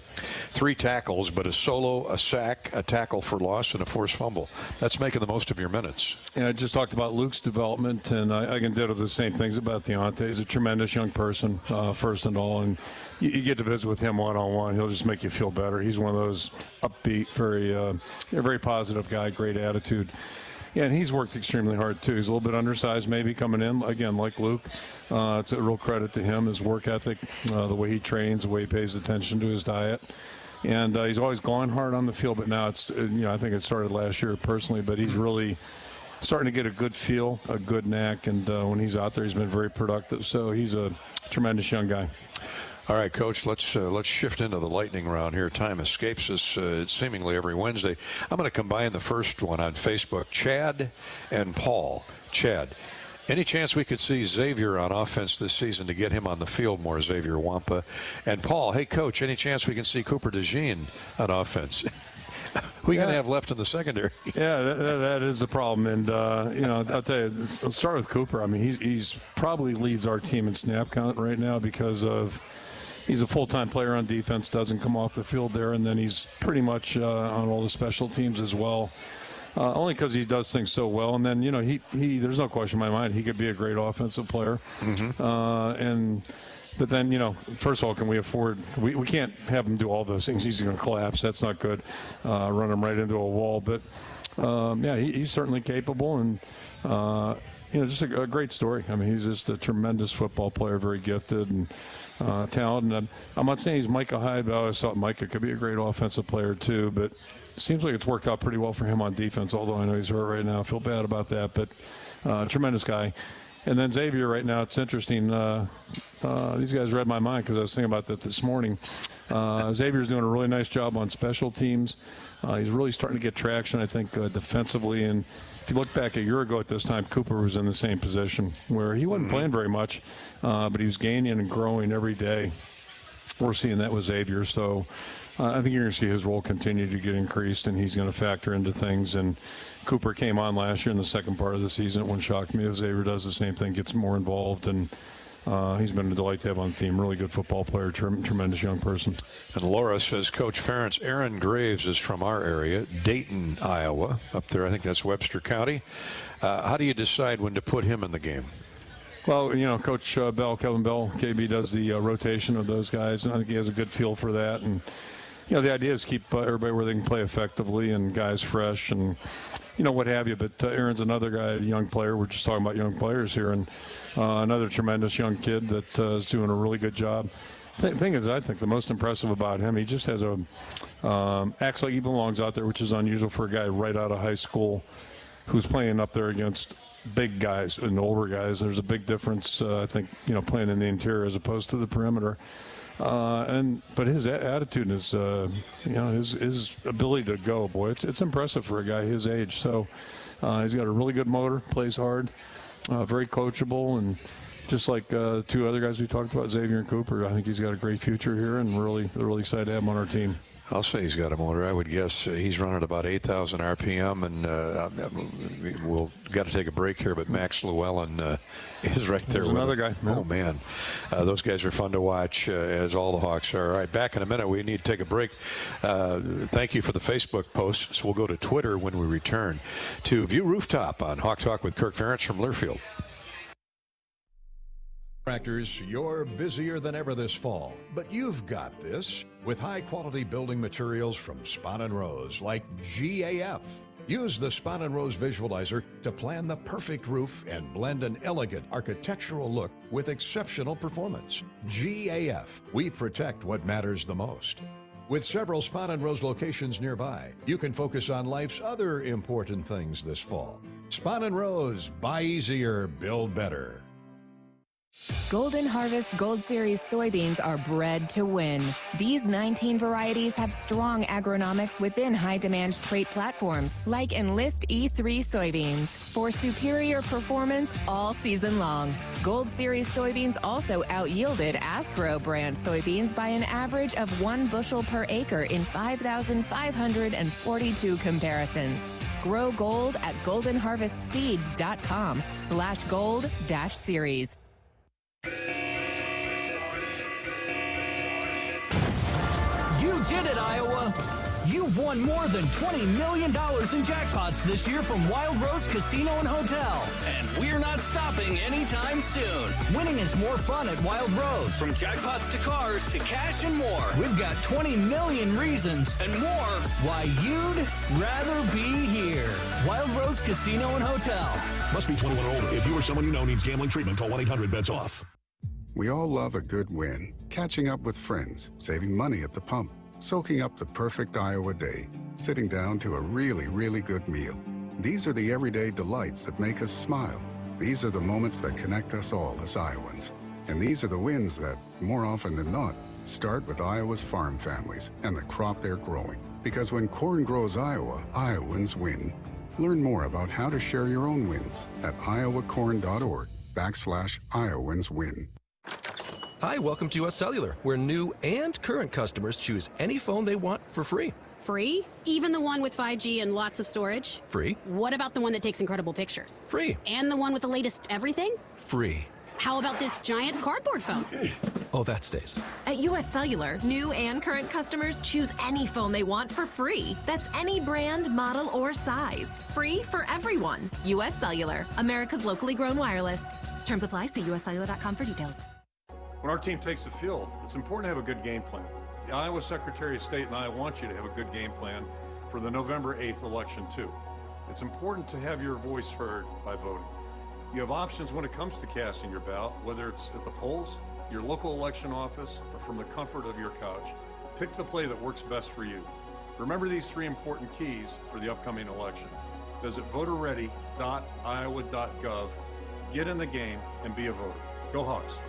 Speaker 3: 3 tackles, but a solo, a sack, a tackle for loss, and a forced fumble. That's making the most of your minutes.
Speaker 2: Yeah, I just talked about Luke's development, and I can ditto the same things about Deontay. He's a tremendous young person, first and all, and you get to visit with him one-on-one. He'll just make you feel better. He's one of those upbeat, very positive guy, great attitude. Yeah, and he's worked extremely hard, too. He's a little bit undersized maybe coming in, again, like Luke. It's a real credit to him, his work ethic, the way he trains, the way he pays attention to his diet. And he's always gone hard on the field, but now it's, I think it started last year personally, but he's really starting to get a good feel, a good knack, and when he's out there, he's been very productive. So he's a tremendous young guy.
Speaker 3: All right, Coach, let's shift into the lightning round here. Time escapes us seemingly every Wednesday. I'm going to combine the first one on Facebook, Chad and Paul. Chad, any chance we could see Xavier on offense this season to get him on the field more, Xavier Wampa? And Paul, hey, Coach, any chance we can see Cooper DeJean on offense? Who are you going to have left in the secondary?
Speaker 2: Yeah, that is the problem. And, I'll tell you, let's start with Cooper. I mean, he's probably leads our team in snap count right now because of he's a full-time player on defense, doesn't come off the field there, and then he's pretty much on all the special teams as well, only because he does things so well. And then, he there's no question in my mind he could be a great offensive player. Mm-hmm. But then, first of all, can we afford – we can't have him do all those things. He's going to collapse. That's not good. Run him right into a wall. But, he's certainly capable and, just a great story. I mean, he's just a tremendous football player, very gifted and talented. And I'm not saying he's Micah Hyde, but I always thought Micah could be a great offensive player too. But it seems like it's worked out pretty well for him on defense, although I know he's hurt right now. I feel bad about that. But tremendous guy. And then Xavier right now, it's interesting. These guys read my mind because I was thinking about that this morning. Xavier's doing a really nice job on special teams. He's really starting to get traction, I think, defensively. And if you look back a year ago at this time, Cooper was in the same position where he wasn't playing very much, but he was gaining and growing every day. We're seeing that with Xavier. So I think you're going to see his role continue to get increased, and he's going to factor into things. And Cooper came on last year in the second part of the season. It wouldn't shock me if Xavier does the same thing, gets more involved, and he's been a delight to have on the team. Really good football player, tremendous young person.
Speaker 3: And Laura says, Coach Ferentz, Aaron Graves is from our area, Dayton, Iowa, up there. I think that's Webster County. How do you decide when to put him in the game?
Speaker 2: Well, Coach Kevin Bell, KB does the rotation of those guys, and I think he has a good feel for that. And, the idea is keep everybody where they can play effectively and guys fresh and, what have you. But Aaron's another guy, a young player. We're just talking about young players here. And another tremendous young kid that is doing a really good job. The thing is, I think the most impressive about him, he just has acts like he belongs out there, which is unusual for a guy right out of high school who's playing up there against big guys and older guys. There's a big difference, I think, playing in the interior as opposed to the perimeter. But his attitude is, his ability to go, boy, it's impressive for a guy his age. So he's got a really good motor, plays hard, very coachable, and just like two other guys we talked about, Xavier and Cooper, I think he's got a great future here, and we're really excited to have him on our team.
Speaker 3: I'll say he's got a motor. I would guess he's running about 8,000 RPM, and we'll got to take a break here. But Max Llewellyn is right there.
Speaker 2: There's another guy.
Speaker 3: Oh man, those guys are fun to watch, as all the Hawks are. All right, back in a minute. We need to take a break. Thank you for the Facebook posts. We'll go to Twitter when we return to View Rooftop on Hawk Talk with Kirk Ferentz from Learfield.
Speaker 27: Contractors, you're busier than ever this fall, but you've got this with high-quality building materials from Spahn & Rose, like GAF. Use the Spahn & Rose Visualizer to plan the perfect roof and blend an elegant architectural look with exceptional performance. GAF, we protect what matters the most. With several Spahn & Rose locations nearby, you can focus on life's other important things this fall. Spahn & Rose, buy easier, build better.
Speaker 26: Golden Harvest Gold Series soybeans are bred to win. These 19 varieties have strong agronomics within high-demand trait platforms like Enlist E3 soybeans for superior performance all season long. Gold Series soybeans also out-yielded Astro brand soybeans by an average of 1 bushel per acre in 5,542 comparisons. Grow gold at goldenharvestseeds.com/gold-series.
Speaker 14: You did it, Iowa! You've won more than $20 million in jackpots this year from Wild Rose Casino and Hotel. And we're not stopping anytime soon. Winning is more fun at Wild Rose. From jackpots to cars to cash and more. We've got 20 million reasons and more why you'd rather be here. Wild Rose Casino and Hotel.
Speaker 19: Must be 21 or older. If you or someone you know needs gambling treatment, call 1-800-BETS-OFF.
Speaker 20: We all love a good win. Catching up with friends, saving money at the pump, soaking up the perfect Iowa day, sitting down to a really, really good meal. These are the everyday delights that make us smile. These are the moments that connect us all as Iowans. And these are the wins that, more often than not, start with Iowa's farm families and the crop they're growing. Because when corn grows Iowa, Iowans win. Learn more about how to share your own wins at iowacorn.org/IowansWin.
Speaker 1: Hi, welcome to US Cellular, where new and current customers choose any phone they want for free.
Speaker 15: Free? Even the one with 5G and lots of storage?
Speaker 1: Free.
Speaker 15: What about the one that takes incredible pictures?
Speaker 1: Free.
Speaker 15: And the one with the latest everything?
Speaker 1: Free.
Speaker 15: How about this giant cardboard phone?
Speaker 1: Oh, that stays.
Speaker 16: At US Cellular, new and current customers choose any phone they want for free. That's any brand, model, or size. Free for everyone. US Cellular, America's locally grown wireless. Terms apply. See uscellular.com for details.
Speaker 4: When our team takes the field, it's important to have a good game plan. The Iowa Secretary of State and I want you to have a good game plan for the November 8th election, too. It's important to have your voice heard by voting. You have options when it comes to casting your ballot, whether it's at the polls, your local election office, or from the comfort of your couch. Pick the play that works best for you. Remember these 3 important keys for the upcoming election. Visit voterready.iowa.gov, get in the game, and be a voter. Go Hawks.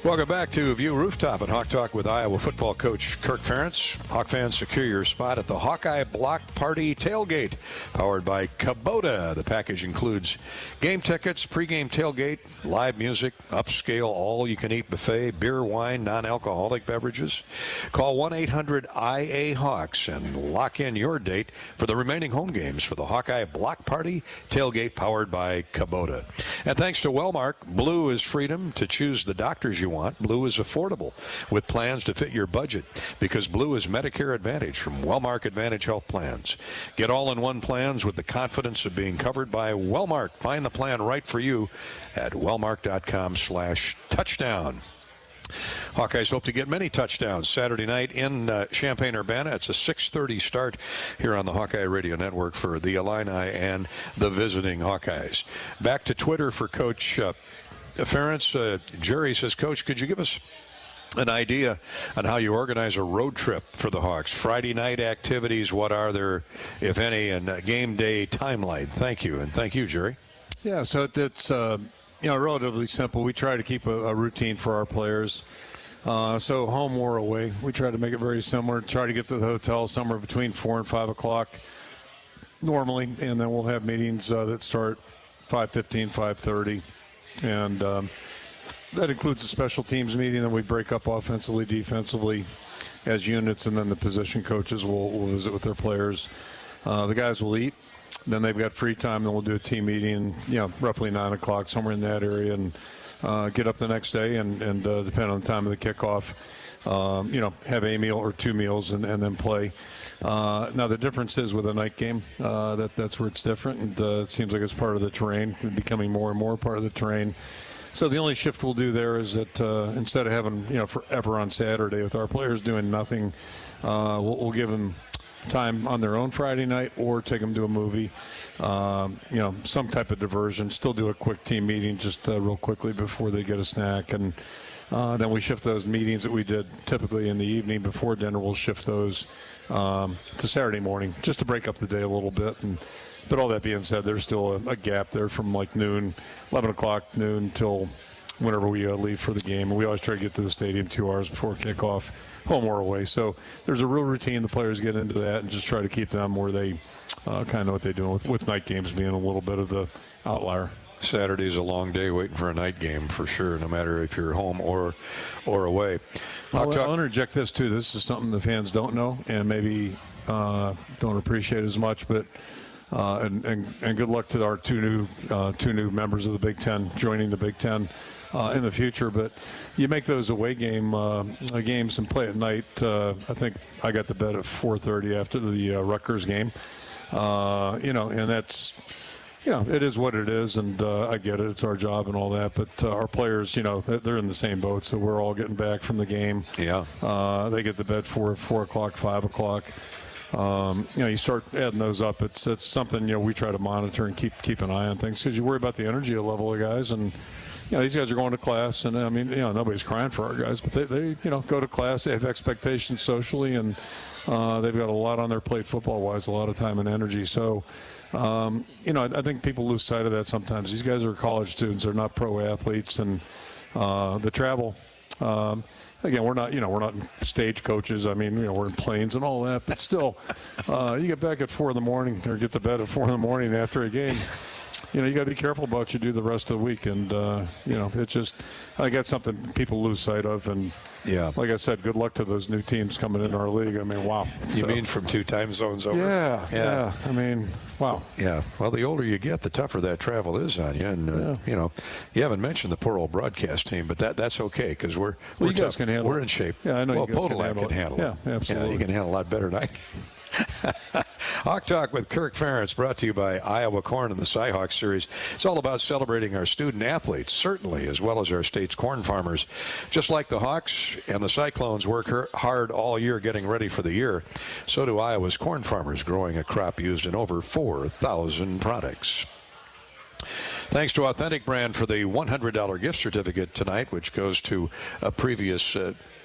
Speaker 3: Welcome back to View Rooftop and Hawk Talk with Iowa football coach Kirk Ferentz. Hawk fans, secure your spot at the Hawkeye Block Party Tailgate, powered by Kubota. The package includes game tickets, pregame tailgate, live music, upscale all-you-can-eat buffet, beer, wine, non-alcoholic beverages. Call 1-800-IA-HAWKS and lock in your date for the remaining home games for the Hawkeye Block Party Tailgate, powered by Kubota. And thanks to Wellmark, blue is freedom to choose the doctors you want. Blue is affordable with plans to fit your budget, because Blue is Medicare Advantage from Wellmark Advantage Health Plans. Get all-in-one plans with the confidence of being covered by Wellmark. Find the plan right for you at wellmark.com/touchdown. Hawkeyes hope to get many touchdowns Saturday night in Champaign-Urbana. It's a 6:30 start here on the Hawkeye Radio Network for the Illini and the visiting Hawkeyes. Back to Twitter for Coach Ferentz. Jerry says, Coach, could you give us an idea on how you organize a road trip for the Hawks? Friday night activities, what are there, if any, and game day timeline? Thank you, and thank you, Jerry.
Speaker 2: Yeah, so it's relatively simple. We try to keep a routine for our players. So home or away, we try to make it very similar. Try to get to the hotel somewhere between 4 and 5 o'clock normally, and then we'll have meetings that start 5:15, 5:30. And that includes a special teams meeting, and we break up offensively, defensively as units, and then the position coaches will visit with their players. The guys will eat. Then they've got free time. Then we'll do a team meeting, roughly 9 o'clock, somewhere in that area, and get up the next day and depending on the time of the kickoff, have a meal or 2 meals and then play. Now the difference is with a night game, that's where it's different, and it seems like it's part of the terrain, becoming more and more part of the terrain. So the only shift we'll do there is that instead of having forever on Saturday with our players doing nothing, we'll give them time on their own Friday night or take them to a movie, some type of diversion. Still do a quick team meeting just real quickly before they get a snack, and then we shift those meetings that we did typically in the evening before dinner. We'll shift those to Saturday morning just to break up the day a little bit. But all that being said, there's still a gap there from like 11 o'clock noon till whenever we leave for the game. And we always try to get to the stadium 2 hours before kickoff, home or away. So there's a real routine. The players get into that and just try to keep them where they kind of know what they're doing, with night games being a little bit of the outlier.
Speaker 3: Saturday's a long day waiting for a night game for sure, no matter if you're home or away.
Speaker 2: I'll interject this too. This is something the fans don't know and maybe don't appreciate as much, but and good luck to our two new members of the Big Ten joining the Big Ten in the future. But you make those away games and play at night. I think I got to bed at 4:30 after the Rutgers game. And that's. It is what it is, and I get it. It's our job and all that. But our players, they're in the same boat, so we're all getting back from the game.
Speaker 3: Yeah.
Speaker 2: They get to bed 4 o'clock, 5 o'clock. You start adding those up. It's something we try to monitor and keep an eye on things, because you worry about the energy level of guys, and these guys are going to class, and nobody's crying for our guys, but they go to class. They have expectations socially, and they've got a lot on their plate football-wise, a lot of time and energy. So. I think people lose sight of that sometimes. These guys are college students; they're not pro athletes, and the travel. Again, we're not stage coaches. I mean, we're in planes and all that, but still, you get back at 4 in the morning or get to bed at 4 in the morning after a game. You got to be careful about what you do the rest of the week, and it's just I got something people lose sight of, and like I said, good luck to those new teams coming in our league. I mean, wow.
Speaker 3: You mean from 2 time zones over?
Speaker 2: Yeah. I mean, wow.
Speaker 3: Yeah. Well, the older you get, the tougher that travel is on you, and you haven't mentioned the poor old broadcast team, but that's okay because we're
Speaker 2: you
Speaker 3: tough.
Speaker 2: guys can handle
Speaker 3: we're
Speaker 2: it.
Speaker 3: In shape.
Speaker 2: Yeah, I know.
Speaker 3: Well,
Speaker 2: you guys
Speaker 3: Podolak can handle it.
Speaker 2: Yeah, absolutely.
Speaker 3: Yeah, you can handle a lot better than I can. Hawk Talk with Kirk Ferentz, brought to you by Iowa Corn and the Cy-Hawk Series. It's all about celebrating our student athletes, certainly, as well as our state's corn farmers. Just like the Hawks and the Cyclones work hard all year getting ready for the year, so do Iowa's corn farmers, growing a crop used in over 4,000 products. Thanks to Authentic Brand for the $100 gift certificate tonight, which goes to a previous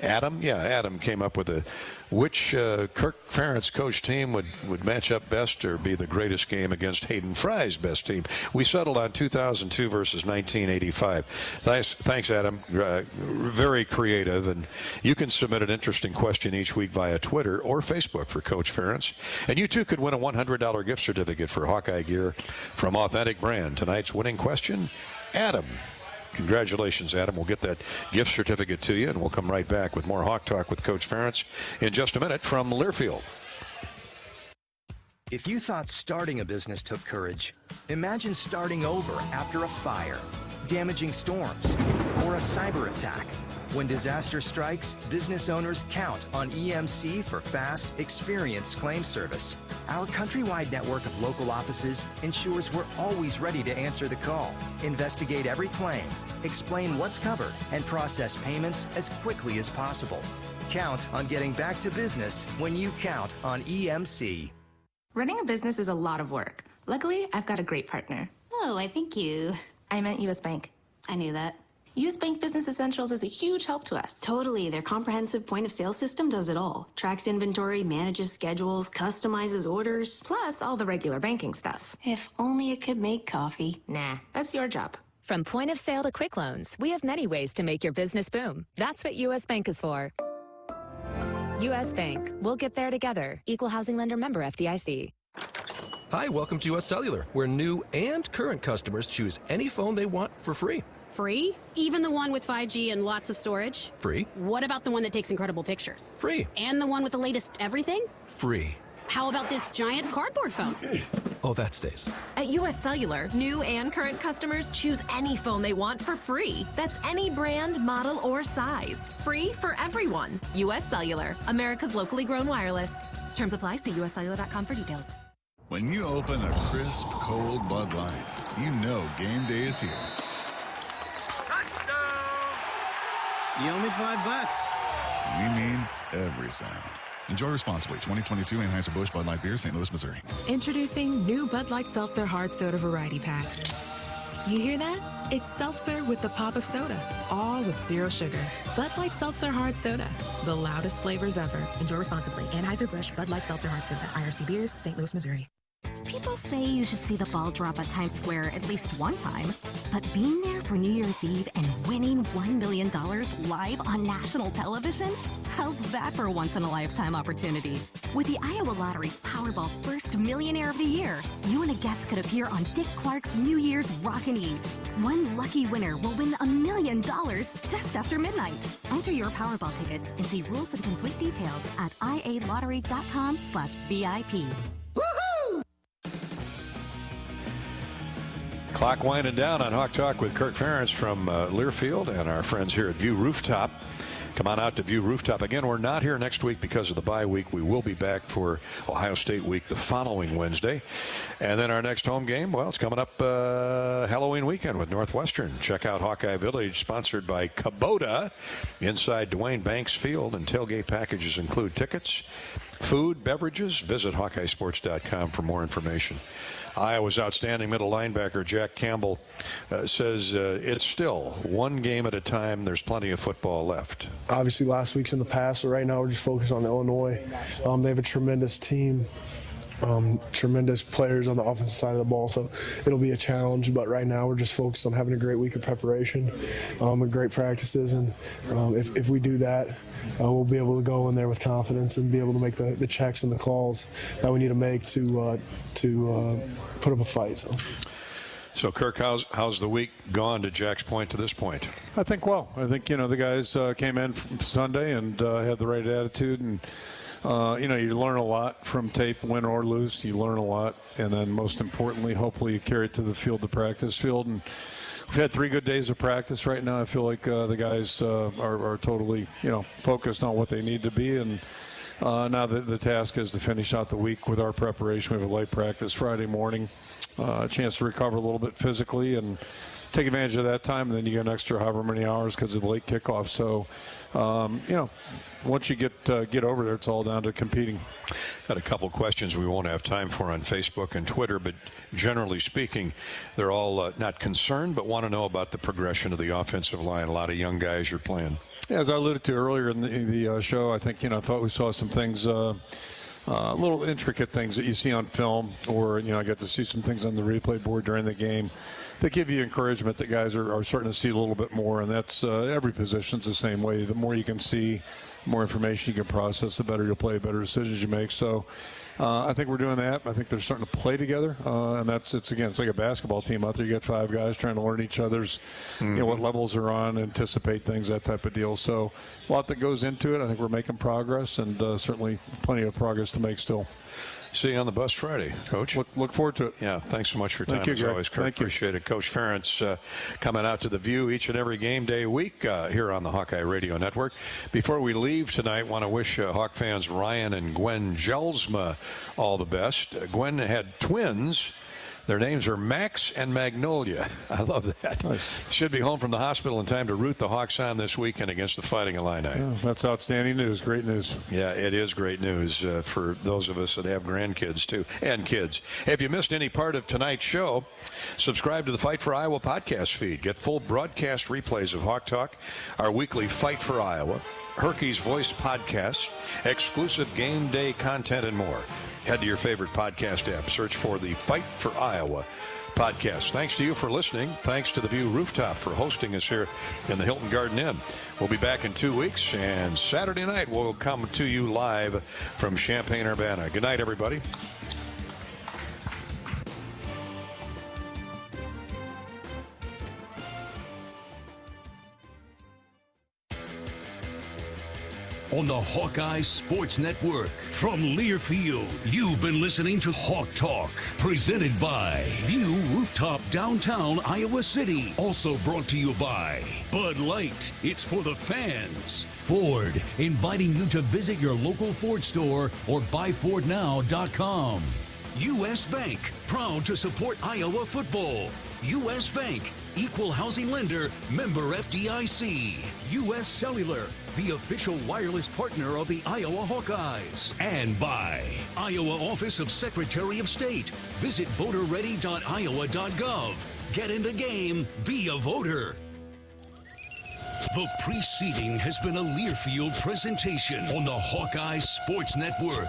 Speaker 3: Adam. Yeah, Adam came up with which Kirk Ferentz coach team would match up best or be the greatest game against Hayden Fry's best team. We settled on 2002 versus 1985. Thanks, Adam. Very creative, and you can submit an interesting question each week via Twitter or Facebook for Coach Ferentz. And you too could win a $100 gift certificate for Hawkeye gear from Authentic Brand. Tonight's winning question, Adam. Congratulations, Adam. We'll get that gift certificate to you, and we'll come right back with more Hawk Talk with Coach Ferentz in just a minute from Learfield.
Speaker 5: If you thought starting a business took courage, imagine starting over after a fire, damaging storms, or a cyber attack. When disaster strikes, business owners count on EMC for fast, experienced claim service. Our countrywide network of local offices ensures we're always ready to answer the call, investigate every claim, explain what's covered, and process payments as quickly as possible. Count on getting back to business when you count on EMC.
Speaker 10: Running a business is a lot of work. Luckily, I've got a great partner.
Speaker 15: Oh, I thank you.
Speaker 10: I meant U.S. Bank.
Speaker 15: I knew that.
Speaker 10: U.S. Bank Business Essentials is a huge help to us.
Speaker 15: Totally. Their comprehensive point-of-sale system does it all. Tracks inventory, manages schedules, customizes orders.
Speaker 10: Plus all the regular banking stuff.
Speaker 15: If only it could make coffee.
Speaker 10: Nah, that's your job.
Speaker 6: From point of sale to quick loans, we have many ways to make your business boom. That's what U.S. Bank is for. U.S. Bank. We'll get there together. Equal housing lender, member FDIC.
Speaker 1: Hi, welcome to US Cellular, where new and current customers choose any phone they want for free.
Speaker 7: Free? Even the one with 5G and lots of storage?
Speaker 1: Free.
Speaker 7: What about the one that takes incredible pictures?
Speaker 1: Free.
Speaker 7: And the one with the latest everything?
Speaker 1: Free.
Speaker 7: How about this giant cardboard phone?
Speaker 1: Oh, that stays.
Speaker 16: At U.S. Cellular, new and current customers choose any phone they want for free. That's any brand, model, or size. Free for everyone. U.S. Cellular, America's locally grown wireless. Terms apply. See uscellular.com for details.
Speaker 8: When you open a crisp, cold Bud Light, you know game day is here.
Speaker 9: You owe me $5.
Speaker 8: We mean every sound. Enjoy responsibly. 2022 Anheuser-Busch Bud Light Beer, St. Louis, Missouri.
Speaker 10: Introducing new Bud Light Seltzer Hard Soda Variety Pack. You hear that? It's seltzer with the pop of soda, all with zero sugar. Bud Light Seltzer Hard Soda, the loudest flavors ever. Enjoy responsibly. Anheuser-Busch Bud Light Seltzer Hard Soda, IRC Beers, St. Louis, Missouri.
Speaker 13: People say you should see the ball drop at Times Square at least one time, but being there for New Year's Eve and winning $1 million live on national television? How's that for a once-in-a-lifetime opportunity? With the Iowa Lottery's Powerball First Millionaire of the Year, you and a guest could appear on Dick Clark's New Year's Rockin' Eve. One lucky winner will win $1 million just after midnight. Enter your Powerball tickets and see rules and complete details at ialottery.com/VIP.
Speaker 3: Clock winding down on Hawk Talk with Kirk Ferentz from Learfield and our friends here at View Rooftop. Come on out to View Rooftop. Again, we're not here next week because of the bye week. We will be back for Ohio State week the following Wednesday. And then our next home game, well, it's coming up Halloween weekend with Northwestern. Check out Hawkeye Village, sponsored by Kubota, inside Dwayne Banks Field. And tailgate packages include tickets, food, beverages. Visit HawkeyeSports.com for more information. Iowa's outstanding middle linebacker, Jack Campbell, says it's still one game at a time. There's plenty of football left.
Speaker 21: Obviously, last week's in the past, so right now we're just focused on Illinois. They have a tremendous team, tremendous players on the offensive side of the ball, so it'll be a challenge. But right now we're just focused on having a great week of preparation and great practices. And if we do that, we'll be able to go in there with confidence and be able to make the checks and the calls that we need to make to put up a fight.
Speaker 3: So, Kirk, how's the week gone, to Jack's point, to this point?
Speaker 2: I think well. I think, the guys came in Sunday and had the right attitude. And, you learn a lot from tape, win or lose. You learn a lot. And then most importantly, hopefully you carry it to the field, the practice field. And we've had 3 good days of practice right now. I feel like the guys are totally, focused on what they need to be. And now the task is to finish out the week with our preparation. We have a light practice Friday morning, a chance to recover a little bit physically and take advantage of that time. And then you get an extra however many hours because of the late kickoff. So, once you get over there, it's all down to competing.
Speaker 3: Got a couple questions we won't have time for on Facebook and Twitter, but generally speaking, they're all not concerned, but want to know about the progression of the offensive line. A lot of young guys you're playing. Yeah,
Speaker 2: as I alluded to earlier in the show, I think, I thought we saw some things, little intricate things that you see on film, or, I get to see some things on the replay board during the game that give you encouragement that guys are starting to see a little bit more, and that's every position's the same way. The more you can see, the more information you can process, the better you'll play, the better decisions you make. So I think we're doing that. I think they're starting to play together, and it's like a basketball team out there. You got 5 guys trying to learn each other's, what levels they're on, anticipate things, that type of deal. So a lot that goes into it. I think we're making progress, and certainly plenty of progress to make still.
Speaker 3: See you on the bus Friday, Coach.
Speaker 2: Look forward to it.
Speaker 3: Yeah, thanks so much for your time.
Speaker 2: Thank you,
Speaker 3: as always, Kirk. Appreciate it. Coach Ferentz coming out to the View each and every game day week here on the Hawkeye Radio Network. Before we leave tonight, want to wish Hawk fans Ryan and Gwen Jelsma all the best. Gwen had twins. Their names are Max and Magnolia. I love that. Nice. Should be home from the hospital in time to root the Hawks on this weekend against the Fighting Illini.
Speaker 2: Yeah, that's outstanding news. Great news.
Speaker 3: Yeah, it is great news for those of us that have grandkids, too, and kids. Hey, if you missed any part of tonight's show, subscribe to the Fight for Iowa podcast feed. Get full broadcast replays of Hawk Talk, our weekly Fight for Iowa, Hawkeyes Voice podcast, exclusive game day content, and more. Head to your favorite podcast app. Search for the Fight for Iowa podcast. Thanks to you for listening. Thanks to the View Rooftop for hosting us here in the Hilton Garden Inn. We'll be back in 2 weeks, and Saturday night we'll come to you live from Champaign-Urbana. Good night, everybody.
Speaker 11: on the Hawkeyes Sports Network. From Learfield, you've been listening to Hawk Talk, presented by View Rooftop, downtown Iowa City. Also brought to you by Bud Light. It's for the fans. Ford, inviting you to visit your local Ford store or buyfordnow.com. U.S. Bank, proud to support Iowa football. U.S. Bank, equal housing lender, member FDIC. U.S. Cellular, the official wireless partner of the Iowa Hawkeyes. And by Iowa Office of Secretary of State. Visit voterready.iowa.gov. Get in the game. Be a voter. The preceding has been a Learfield presentation on the Hawkeye Sports Network.